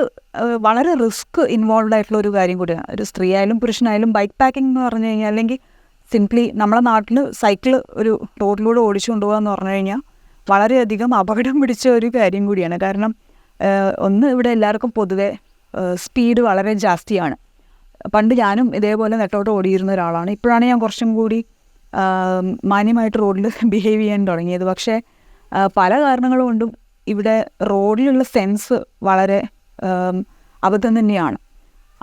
വളരെ റിസ്ക് ഇൻവോൾവ് ആയിട്ടുള്ള ഒരു കാര്യം കൂടിയാണ്. ഒരു സ്ത്രീ ആയാലും പുരുഷനായാലും ബൈക്ക് പാക്കിംഗ് എന്ന് പറഞ്ഞു കഴിഞ്ഞാൽ, അല്ലെങ്കിൽ സിംപ്ലി നമ്മളെ നാട്ടിൽ സൈക്കിൾ ഒരു റോഡിലൂടെ ഓടിച്ചു കൊണ്ടുപോകുക എന്ന് പറഞ്ഞു കഴിഞ്ഞാൽ വളരെയധികം അപകടം പിടിച്ച ഒരു കാര്യം കൂടിയാണ്. കാരണം ഒന്ന്, ഇവിടെ എല്ലാവർക്കും പൊതുവെ സ്പീഡ് വളരെ ജാസ്തിയാണ്. പണ്ട് ഞാനും ഇതേപോലെ നെട്ടോട്ട് ഓടിയിരുന്ന ഒരാളാണ്. ഇപ്പോഴാണ് ഞാൻ കുറച്ചും കൂടി മാന്യമായിട്ട് റോഡിൽ ബിഹേവ് ചെയ്യാൻ തുടങ്ങിയത്. പക്ഷേ പല കാരണങ്ങൾ കൊണ്ടും ഇവിടെ റോഡിലുള്ള സെൻസ് വളരെ അബദ്ധം തന്നെയാണ്.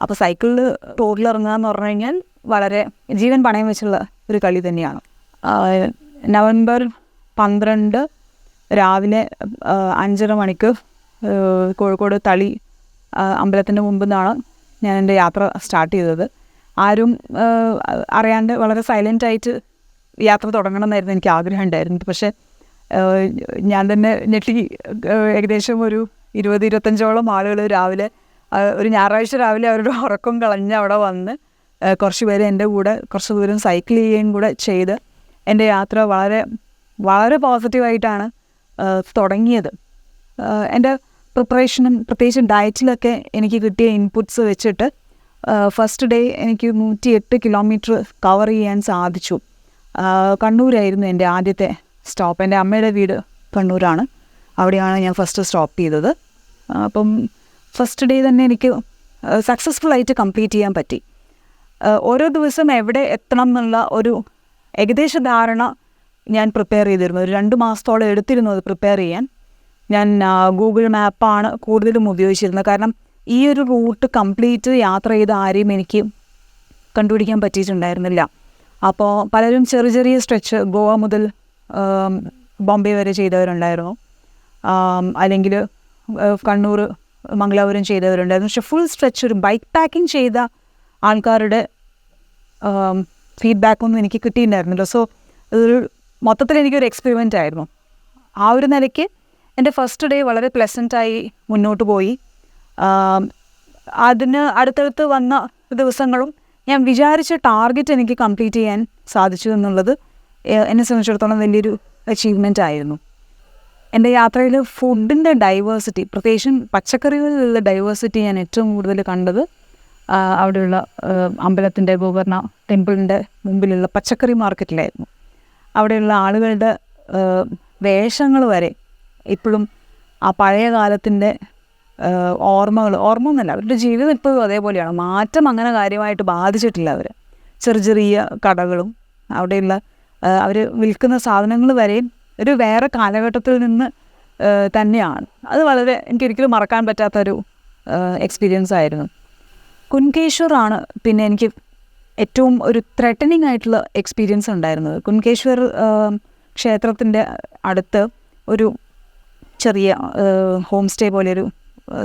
അപ്പോൾ സൈക്കിളിൽ റോഡിലിറങ്ങുക എന്ന് പറഞ്ഞു കഴിഞ്ഞാൽ വളരെ ജീവൻ പണയം വെച്ചുള്ള ഒരു കളി തന്നെയാണ്. നവംബർ 12 രാവിലെ 5:30 മണിക്ക് കോഴിക്കോട് തളി അമ്പലത്തിൻ്റെ മുമ്പിൽ നിന്നാണ് ഞാൻ എൻ്റെ യാത്ര സ്റ്റാർട്ട് ചെയ്തത്. ആരും അറിയാണ്ട് വളരെ സൈലൻ്റായിട്ട് യാത്ര തുടങ്ങണമെന്നായിരുന്നു എനിക്ക് ആഗ്രഹം ഉണ്ടായിരുന്നത്. പക്ഷേ ഞാൻ തന്നെ ഞെട്ടി. ഏകദേശം ഒരു 20-25ഓളം ആളുകൾ രാവിലെ ഒരു ഞായറാഴ്ച രാവിലെ അവരുടെ ഉറക്കം കളഞ്ഞ് അവിടെ വന്ന് കുറച്ച് പേര് എൻ്റെ കൂടെ കുറച്ച് ദൂരം സൈക്കിൾ ചെയ്യുകയും കൂടെ ചെയ്ത് എൻ്റെ യാത്ര വളരെ വളരെ പോസിറ്റീവായിട്ടാണ് തുടങ്ങിയത്. എൻ്റെ പ്രിപ്പറേഷനും പ്രത്യേകിച്ച് ഡയറ്റിലൊക്കെ എനിക്ക് കിട്ടിയ ഇൻപുട്സ് വെച്ചിട്ട് ഫസ്റ്റ് ഡേ എനിക്ക് 108 കിലോമീറ്റർ കവർ ചെയ്യാൻ സാധിച്ചു. കണ്ണൂരായിരുന്നു എൻ്റെ ആദ്യത്തെ സ്റ്റോപ്പ്. എൻ്റെ അമ്മയുടെ വീട് കണ്ണൂരാണ്. അവിടെയാണ് ഞാൻ ഫസ്റ്റ് സ്റ്റോപ്പ് ചെയ്തത്. അപ്പം ഫസ്റ്റ് ഡേ തന്നെ എനിക്ക് സക്സസ്ഫുള്ളായിട്ട് കംപ്ലീറ്റ് ചെയ്യാൻ പറ്റി. ഓരോ ദിവസം എവിടെ എത്തണം എന്നുള്ള ഒരു ഏകദേശ ധാരണ ഞാൻ പ്രിപ്പയർ ചെയ്തിരുന്നു. ഒരു 2 മാസത്തോളം എടുത്തിരുന്നു അത് പ്രിപ്പയർ ചെയ്യാൻ. ഞാൻ ഗൂഗിൾ മാപ്പാണ് കൂടുതലും ഉപയോഗിച്ചിരുന്നത്. കാരണം ഈ ഒരു റൂട്ട് കംപ്ലീറ്റ് യാത്ര ചെയ്ത ആരെയും എനിക്ക് കണ്ടുപിടിക്കാൻ പറ്റിയിട്ടുണ്ടായിരുന്നില്ല. അപ്പോൾ പലരും ചെറിയ ചെറിയ സ്ട്രെച്ച് ഗോവ മുതൽ ബോംബെ വരെ ചെയ്തവരുണ്ടായിരുന്നു, അല്ലെങ്കിൽ കണ്ണൂർ മംഗലാപുരം ചെയ്തവരുണ്ടായിരുന്നു. പക്ഷെ ഫുൾ സ്ട്രെച്ച് ഒരു ബൈക്ക് പാക്കിംഗ് ചെയ്ത ആൾക്കാരുടെ ഫീഡ്ബാക്കൊന്നും എനിക്ക് കിട്ടിയിട്ടുണ്ടായിരുന്നില്ല. സോ ഇതൊരു മൊത്തത്തിൽ എനിക്കൊരു എക്സ്പെരിമെൻ്റ് ആയിരുന്നു. ആ ഒരു നിലയ്ക്ക് എൻ്റെ ഫസ്റ്റ് ഡേ വളരെ പ്ലസൻറ്റായി മുന്നോട്ട് പോയി. അതിന് അടുത്തടുത്ത് വന്ന ദിവസങ്ങളും ഞാൻ വിചാരിച്ച ടാർഗറ്റ് എനിക്ക് കംപ്ലീറ്റ് ചെയ്യാൻ സാധിച്ചു എന്നുള്ളത് എന്നെ സംബന്ധിച്ചിടത്തോളം വലിയൊരു അച്ചീവ്മെൻ്റ് ആയിരുന്നു. എൻ്റെ യാത്രയിൽ ഫുഡിൻ്റെ ഡൈവേഴ്സിറ്റി, പ്രത്യേകിച്ചും പച്ചക്കറികളിലുള്ള ഡൈവേഴ്സിറ്റി ഞാൻ ഏറ്റവും കൂടുതൽ കണ്ടത് അവിടെയുള്ള അമ്പലത്തിൻ്റെ ഗോകർണ ടെമ്പിളിൻ്റെ മുമ്പിലുള്ള പച്ചക്കറി മാർക്കറ്റിലായിരുന്നു. അവിടെയുള്ള ആളുകളുടെ വേഷങ്ങൾ വരെ ഇപ്പോഴും ആ പഴയ കാലത്തിൻ്റെ ഓർമ്മ എന്നല്ല, അവരുടെ ജീവിതം ഇപ്പോഴും അതേപോലെയാണ്. മാറ്റം അങ്ങനെ കാര്യമായിട്ട് ബാധിച്ചിട്ടില്ല അവർ. ചെറിയ ചെറിയ കടകളും അവിടെയുള്ള അവർ വിൽക്കുന്ന സാധനങ്ങൾ വരെയും ഒരു വേറെ കാലഘട്ടത്തിൽ നിന്ന് തന്നെയാണ്. അത് വളരെ എനിക്കൊരിക്കലും മറക്കാൻ പറ്റാത്തൊരു എക്സ്പീരിയൻസ് ആയിരുന്നു. കുൻകേശ്വറാണ് പിന്നെ എനിക്ക് ഏറ്റവും ഒരു ത്രെട്ടനിങ് ആയിട്ടുള്ള എക്സ്പീരിയൻസ് ഉണ്ടായിരുന്നത്. കുൻകേശ്വർ ക്ഷേത്രത്തിൻ്റെ അടുത്ത് ഒരു ചെറിയ ഹോം സ്റ്റേ പോലെയൊരു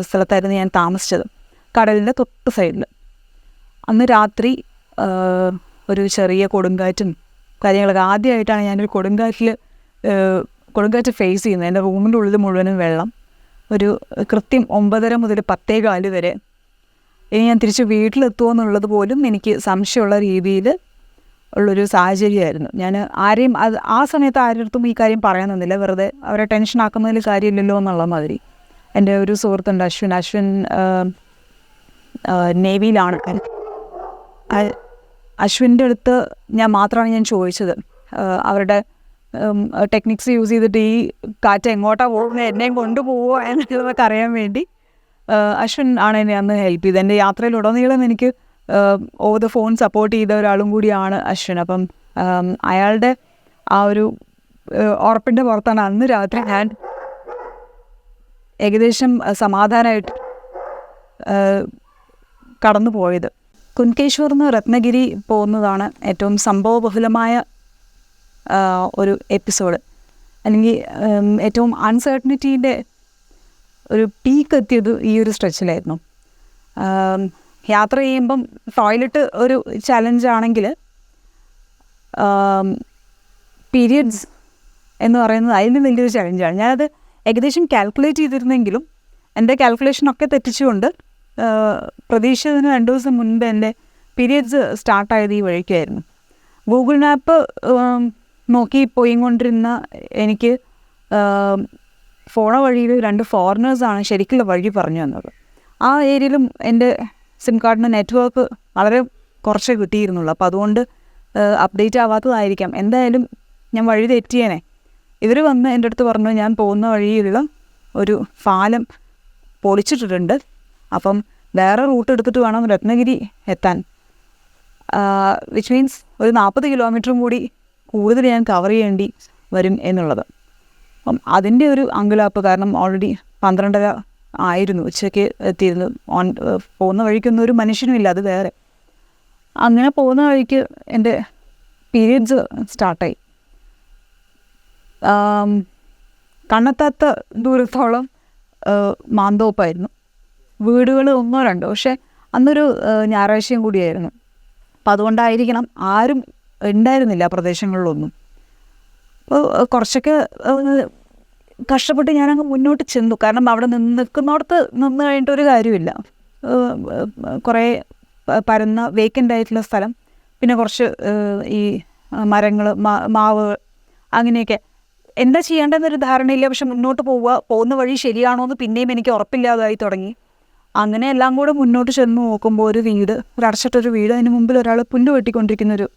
സ്ഥലത്തായിരുന്നു ഞാൻ താമസിച്ചത്, കടലിൻ്റെ തൊട്ട് സൈഡിൽ. അന്ന് രാത്രി ഒരു ചെറിയ കൊടുങ്കാറ്റും കാര്യങ്ങളൊക്കെ. ആദ്യമായിട്ടാണ് ഞാനൊരു കൊടുങ്കാറ്റ് ഫേസ് ചെയ്യുന്നത്. എൻ്റെ റൂമിൻ്റെ ഉള്ളിൽ മുഴുവനും വെള്ളം. ഒരു കൃത്യം 9:30 മുതൽ 10:15 വരെ ഇനി ഞാൻ തിരിച്ച് വീട്ടിലെത്തുമോ എന്നുള്ളത് പോലും എനിക്ക് സംശയമുള്ള രീതിയിൽ ഉള്ളൊരു സാഹചര്യമായിരുന്നു. ഞാൻ ആരെയും ആ സമയത്ത് ആരുടെ ഈ കാര്യം പറയാൻ നിന്നില്ല. വെറുതെ അവരെ ടെൻഷനാക്കുന്നതിൽ കാര്യമില്ലല്ലോ എന്നുള്ള മാതിരി. എൻ്റെ ഒരു സുഹൃത്തുണ്ട് അശ്വിൻ നേവിയിലാണ്. അശ്വിൻ്റെ അടുത്ത് മാത്രമാണ് ഞാൻ ചോദിച്ചത് അവരുടെ ടെക്നിക്സ് യൂസ് ചെയ്തിട്ട് ഈ കാറ്റ് എങ്ങോട്ടാണ് പോകുന്നത്, എന്നെയും കൊണ്ടുപോകുമോ എന്നുള്ളതൊക്കെ അറിയാൻ വേണ്ടി. അശ്വിൻ ആണ് എന്നെ അന്ന് ഹെൽപ്പ് ചെയ്തത്. എൻ്റെ യാത്രയിലുടനീളം എനിക്ക് ഓവർ ദ ഫോൺ സപ്പോർട്ട് ചെയ്ത ഒരാളും കൂടിയാണ് അശ്വിൻ. അപ്പം അയാളുടെ ആ ഒരു ഉറപ്പിൻ്റെ പുറത്താണ് അന്ന് രാത്രി ഞാൻ ഏകദേശം സമാധാനമായിട്ട് കടന്നു പോയത്. കുൻകേശ്വറിന്ന് രത്നഗിരി പോകുന്നതാണ് ഏറ്റവും സംഭവബഹുലമായ ഒരു എപ്പിസോഡ്. അല്ലെങ്കിൽ ഏറ്റവും അൺസർട്ടനിറ്റീൻ്റെ ഒരു പീക്ക് എത്തിയത് ഈ ഒരു സ്ട്രെച്ചിലായിരുന്നു. യാത്ര ചെയ്യുമ്പം ടോയ്ലറ്റ് ഒരു ചലഞ്ചാണെങ്കിൽ പീരിയഡ്സ് എന്ന് പറയുന്നത് അതിന് വലിയൊരു ചലഞ്ചാണ്. ഞാനത് ഏകദേശം കാൽക്കുലേറ്റ് ചെയ്തിരുന്നെങ്കിലും എൻ്റെ കാൽക്കുലേഷനൊക്കെ തെറ്റിച്ചുകൊണ്ട് പ്രതീക്ഷിച്ചതിന് 2 ദിവസം മുൻപ് എൻ്റെ പീരിയഡ്സ് സ്റ്റാർട്ടായത് ഈ വഴിക്കായിരുന്നു. ഗൂഗിൾ മാപ്പ് നോക്കി പോയിക്കൊണ്ടിരുന്ന എനിക്ക് ഫോണ വഴിയിൽ 2 ഫോറിനേഴ്സാണ് ശരിക്കുള്ള വഴി പറഞ്ഞു തന്നത്. ആ ഏരിയയിലും എൻ്റെ സിം കാർഡിന് നെറ്റ്വർക്ക് വളരെ കുറച്ചേ കിട്ടിയിരുന്നുള്ളൂ. അപ്പോൾ അതുകൊണ്ട് അപ്ഡേറ്റ് ആവാത്തതായിരിക്കാം. എന്തായാലും ഞാൻ വഴി തെറ്റിയേനെ. ഇവർ വന്ന് എൻ്റെ അടുത്ത് പറഞ്ഞു ഞാൻ പോകുന്ന വഴിയിലുള്ള ഒരു പാലം പൊളിച്ചിട്ടിട്ടുണ്ട്, അപ്പം വേറെ റൂട്ട് എടുത്തിട്ട് വേണം രത്നഗിരി എത്താൻ. വിച്ച് മീൻസ് ഒരു 40 കിലോമീറ്ററും കൂടി കൂടുതൽ ഞാൻ കവർ ചെയ്യേണ്ടി വരും എന്നുള്ളത്. അപ്പം അതിൻ്റെ ഒരു അങ്കലാപ്പ്, കാരണം ഓൾറെഡി 12:30 ആയിരുന്നു, ഉച്ചയ്ക്ക് എത്തിയിരുന്നു. പോകുന്ന വഴിക്കൊന്നും ഒരു മനുഷ്യനും ഇല്ല, അത് വേറെ. അങ്ങനെ പോകുന്ന വഴിക്ക് എൻ്റെ പീരിയഡ്സ് സ്റ്റാർട്ടായി. കണ്ണെത്താത്ത ദൂരത്തോളം മാന്തോപ്പായിരുന്നു. വീടുകൾ 1-2, പക്ഷേ അന്നൊരു ഞായറാഴ്ചയും കൂടിയായിരുന്നു. അപ്പം അതുകൊണ്ടായിരിക്കണം ആരും ഉണ്ടായിരുന്നില്ല ആ പ്രദേശങ്ങളിലൊന്നും. അപ്പോൾ കുറച്ചൊക്കെ കഷ്ടപ്പെട്ട് ഞാനങ്ങ് മുന്നോട്ട് ചെന്നു. കാരണം അവിടെ നിൽക്കുന്നിടത്ത് നിന്ന് കഴിഞ്ഞിട്ടൊരു കാര്യമില്ല. കുറേ പരന്ന വേക്കൻ്റ് ആയിട്ടുള്ള സ്ഥലം, പിന്നെ കുറച്ച് ഈ മരങ്ങൾ, മാവ്, അങ്ങനെയൊക്കെ. എന്താ ചെയ്യേണ്ടതെന്നൊരു ധാരണയില്ല. പക്ഷെ മുന്നോട്ട് പോകുന്ന വഴി ശരിയാണോ എന്ന് പിന്നെയും എനിക്ക് ഉറപ്പില്ലാതായി തുടങ്ങി. അങ്ങനെ എല്ലാം കൂടെ മുന്നോട്ട് ചെന്ന് നോക്കുമ്പോൾ ഒരു അടച്ചിട്ടൊരു വീട്, അതിന് മുമ്പിൽ ഒരാൾ പുല്ല് വെട്ടിക്കൊണ്ടിരിക്കുന്നൊരു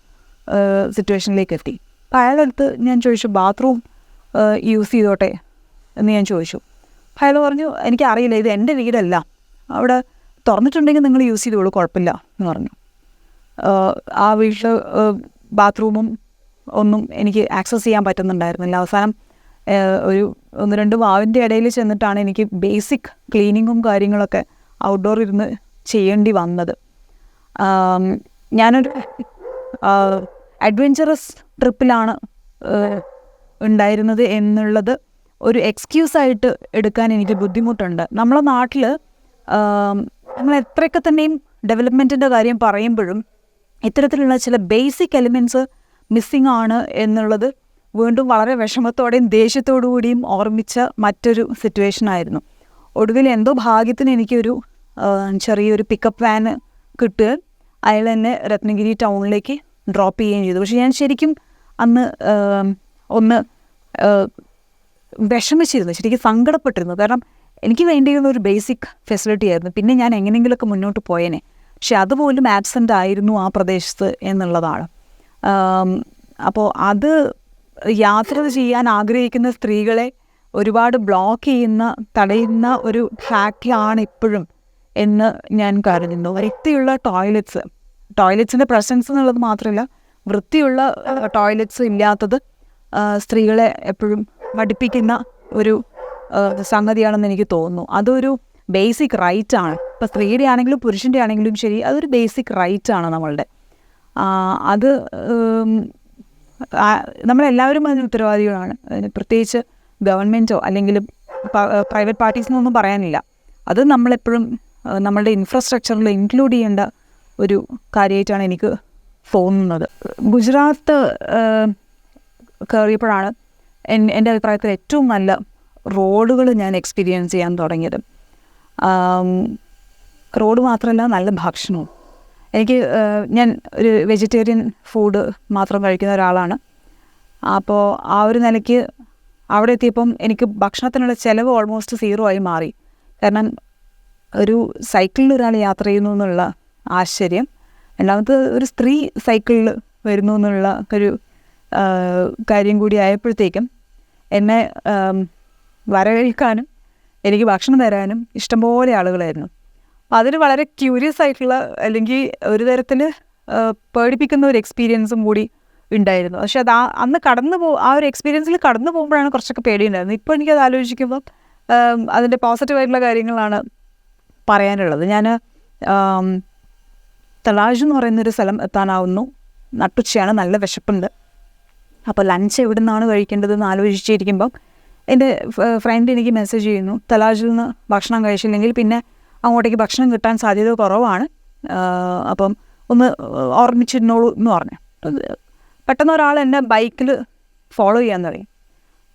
സിറ്റുവേഷനിലേക്ക് എത്തി. അപ്പോൾ അയാളടുത്ത് ഞാൻ ചോദിച്ചു, ബാത്റൂം യൂസ് ചെയ്തോട്ടെ എന്ന് ഞാൻ ചോദിച്ചു. അയാൾ പറഞ്ഞു, എനിക്കറിയില്ല, ഇത് എൻ്റെ വീടല്ല, അവിടെ തുറന്നിട്ടുണ്ടെങ്കിൽ നിങ്ങൾ യൂസ് ചെയ്തോളൂ, കുഴപ്പമില്ല എന്ന് പറഞ്ഞു. ആ വീട്ടിൽ ബാത്റൂമും ഒന്നും എനിക്ക് ആക്സസ് ചെയ്യാൻ പറ്റുന്നുണ്ടായിരുന്നില്ല. അവസാനം ഒരു 1-2 വാവിൻ്റെ ഇടയിൽ ചെന്നിട്ടാണ് എനിക്ക് ബേസിക് ക്ലീനിങ്ങും കാര്യങ്ങളൊക്കെ ഔട്ട്ഡോർ ഇരുന്ന് ചെയ്യേണ്ടി വന്നത്. ഞാനൊരു അഡ്വെഞ്ചറസ് ട്രിപ്പിലാണ് ഉണ്ടായിരുന്നത് എന്നുള്ളത് ഒരു എക്സ്ക്യൂസായിട്ട് എടുക്കാൻ എനിക്ക് ബുദ്ധിമുട്ടുണ്ട്. നമ്മളെ നാട്ടിൽ നമ്മൾ എത്രയൊക്കെ തന്നെയും ഡെവലപ്മെൻറ്റിൻ്റെ കാര്യം പറയുമ്പോഴും ഇത്തരത്തിലുള്ള ചില ബേസിക് എലിമെൻറ്റ്സ് മിസ്സിങ് ആണ് എന്നുള്ളത് വീണ്ടും വളരെ വിഷമത്തോടെയും ദേഷ്യത്തോടു കൂടിയും ഓർമ്മിച്ച മറ്റൊരു സിറ്റുവേഷനായിരുന്നു. ഒടുവിൽ എന്തോ ഭാഗ്യത്തിന് എനിക്കൊരു ചെറിയൊരു പിക്കപ്പ് വാന് കിട്ടുക, അയാൾ എന്നെ രത്നഗിരി ടൗണിലേക്ക് ഡ്രോപ്പ് ചെയ്യുകയും ചെയ്തു. പക്ഷേ ഞാൻ ശരിക്കും അന്ന് ഒന്ന് വിഷമിച്ചിരുന്നു, ശരിക്കും സങ്കടപ്പെട്ടിരുന്നു. കാരണം എനിക്ക് വേണ്ടിയിരുന്ന ഒരു ബേസിക് ഫെസിലിറ്റി ആയിരുന്നു. പിന്നെ ഞാൻ എങ്ങനെയെങ്കിലുമൊക്കെ മുന്നോട്ട് പോയേനെ. പക്ഷെ അതുപോലും ആബ്സെൻ്റ് ആയിരുന്നു ആ പ്രദേശത്ത് എന്നുള്ളതാണ്. അപ്പോൾ അത് യാത്ര ചെയ്യാൻ ആഗ്രഹിക്കുന്ന സ്ത്രീകളെ ഒരുപാട് ബ്ലോക്ക് ചെയ്യുന്ന, തടയുന്ന ഒരു ഫാക്ടറാണ് ഇപ്പോഴും എന്ന് ഞാൻ കരുതുന്നു. വൃത്തിയുള്ള ടോയ്ലറ്റ്സിൻ്റെ പ്രസൻസ് എന്നുള്ളത് മാത്രമല്ല, വൃത്തിയുള്ള ടോയ്ലറ്റ്സ് ഇല്ലാത്തത് സ്ത്രീകളെ എപ്പോഴും മടുപ്പിക്കുന്ന ഒരു സംഗതിയാണെന്ന് എനിക്ക് തോന്നുന്നു. അതൊരു ബേസിക് റൈറ്റാണ്. ഇപ്പോൾ സ്ത്രീയുടെ ആണെങ്കിലും പുരുഷൻ്റെ ആണെങ്കിലും ശരി, അതൊരു ബേസിക് റൈറ്റാണ് നമ്മളുടെ. അത് നമ്മളെല്ലാവരും അതിന് ഉത്തരവാദികളാണ്. അതിന് പ്രത്യേകിച്ച് ഗവൺമെൻറ്റോ അല്ലെങ്കിൽ പ്രൈവറ്റ് പാർട്ടീസിനൊന്നും പറയാനില്ല. അത് നമ്മളെപ്പോഴും നമ്മളുടെ ഇൻഫ്രാസ്ട്രക്ചറിൽ ഇൻക്ലൂഡ് ചെയ്യേണ്ട ഒരു കാര്യമായിട്ടാണ് എനിക്ക് തോന്നുന്നത്. ഗുജറാത്ത് കയറിയപ്പോഴാണ് എൻ്റെ അഭിപ്രായത്തിൽ ഏറ്റവും നല്ല റോഡുകൾ ഞാൻ എക്സ്പീരിയൻസ് ചെയ്യാൻ തുടങ്ങിയത്. റോഡ് മാത്രമല്ല, നല്ല ഭക്ഷണവും. ഞാൻ ഒരു വെജിറ്റേറിയൻ ഫുഡ് മാത്രം കഴിക്കുന്ന ഒരാളാണ്. അപ്പോൾ ആ ഒരു നിലയ്ക്ക് അവിടെ എത്തിയപ്പം എനിക്ക് ഭക്ഷണത്തിനുള്ള ചിലവ് ഓൾമോസ്റ്റ് 0 ആയി മാറി. കാരണം ഒരു സൈക്കിളിൽ ഒരാൾ യാത്ര ചെയ്യുന്നു എന്നുള്ള ആശ്ചര്യം, രണ്ടാമത് ഒരു സ്ത്രീ സൈക്കിളിൽ വരുന്നു എന്നുള്ള ഒരു കാര്യം കൂടി ആയപ്പോഴത്തേക്കും എന്നെ വരവേൽക്കാനും എനിക്ക് ഭക്ഷണം തരാനും ഇഷ്ടംപോലെ ആളുകളായിരുന്നു. അപ്പോൾ അതിന് വളരെ ക്യൂരിയസ് ആയിട്ടുള്ള, അല്ലെങ്കിൽ ഒരു തരത്തിൽ പേടിപ്പിക്കുന്ന ഒരു എക്സ്പീരിയൻസും കൂടി ഉണ്ടായിരുന്നു. പക്ഷെ അത് അന്ന് ആ ഒരു എക്സ്പീരിയൻസിൽ കടന്നു പോകുമ്പോഴാണ് കുറച്ചൊക്കെ പേടിയുണ്ടായിരുന്നത്. ഇപ്പോൾ എനിക്കത് ആലോചിക്കുമ്പോൾ അതിൻ്റെ പോസിറ്റീവായിട്ടുള്ള കാര്യങ്ങളാണ് പറയാനുള്ളത്. ഞാൻ തലാജ് എന്ന് പറയുന്നൊരു സ്ഥലം എത്താനാവുന്നു. നട്ടുച്ചയാണ്, നല്ല വിശപ്പുണ്ട്. അപ്പോൾ ലഞ്ച് എവിടെ നിന്നാണ് കഴിക്കേണ്ടതെന്ന് ആലോചിച്ചിരിക്കുമ്പം എൻ്റെ ഫ്രണ്ട് എനിക്ക് മെസ്സേജ് ചെയ്യുന്നു, തലാജിൽ നിന്ന് ഭക്ഷണം കഴിച്ചില്ലെങ്കിൽ പിന്നെ അങ്ങോട്ടേക്ക് ഭക്ഷണം കിട്ടാൻ സാധ്യത കുറവാണ്, അപ്പം ഒന്ന് ഓർമ്മിച്ചിരുന്നോളൂ എന്ന് പറഞ്ഞു. പെട്ടെന്ന് ഒരാൾ എന്നെ ബൈക്കിൽ ഫോളോ ചെയ്യാൻ തുടങ്ങി.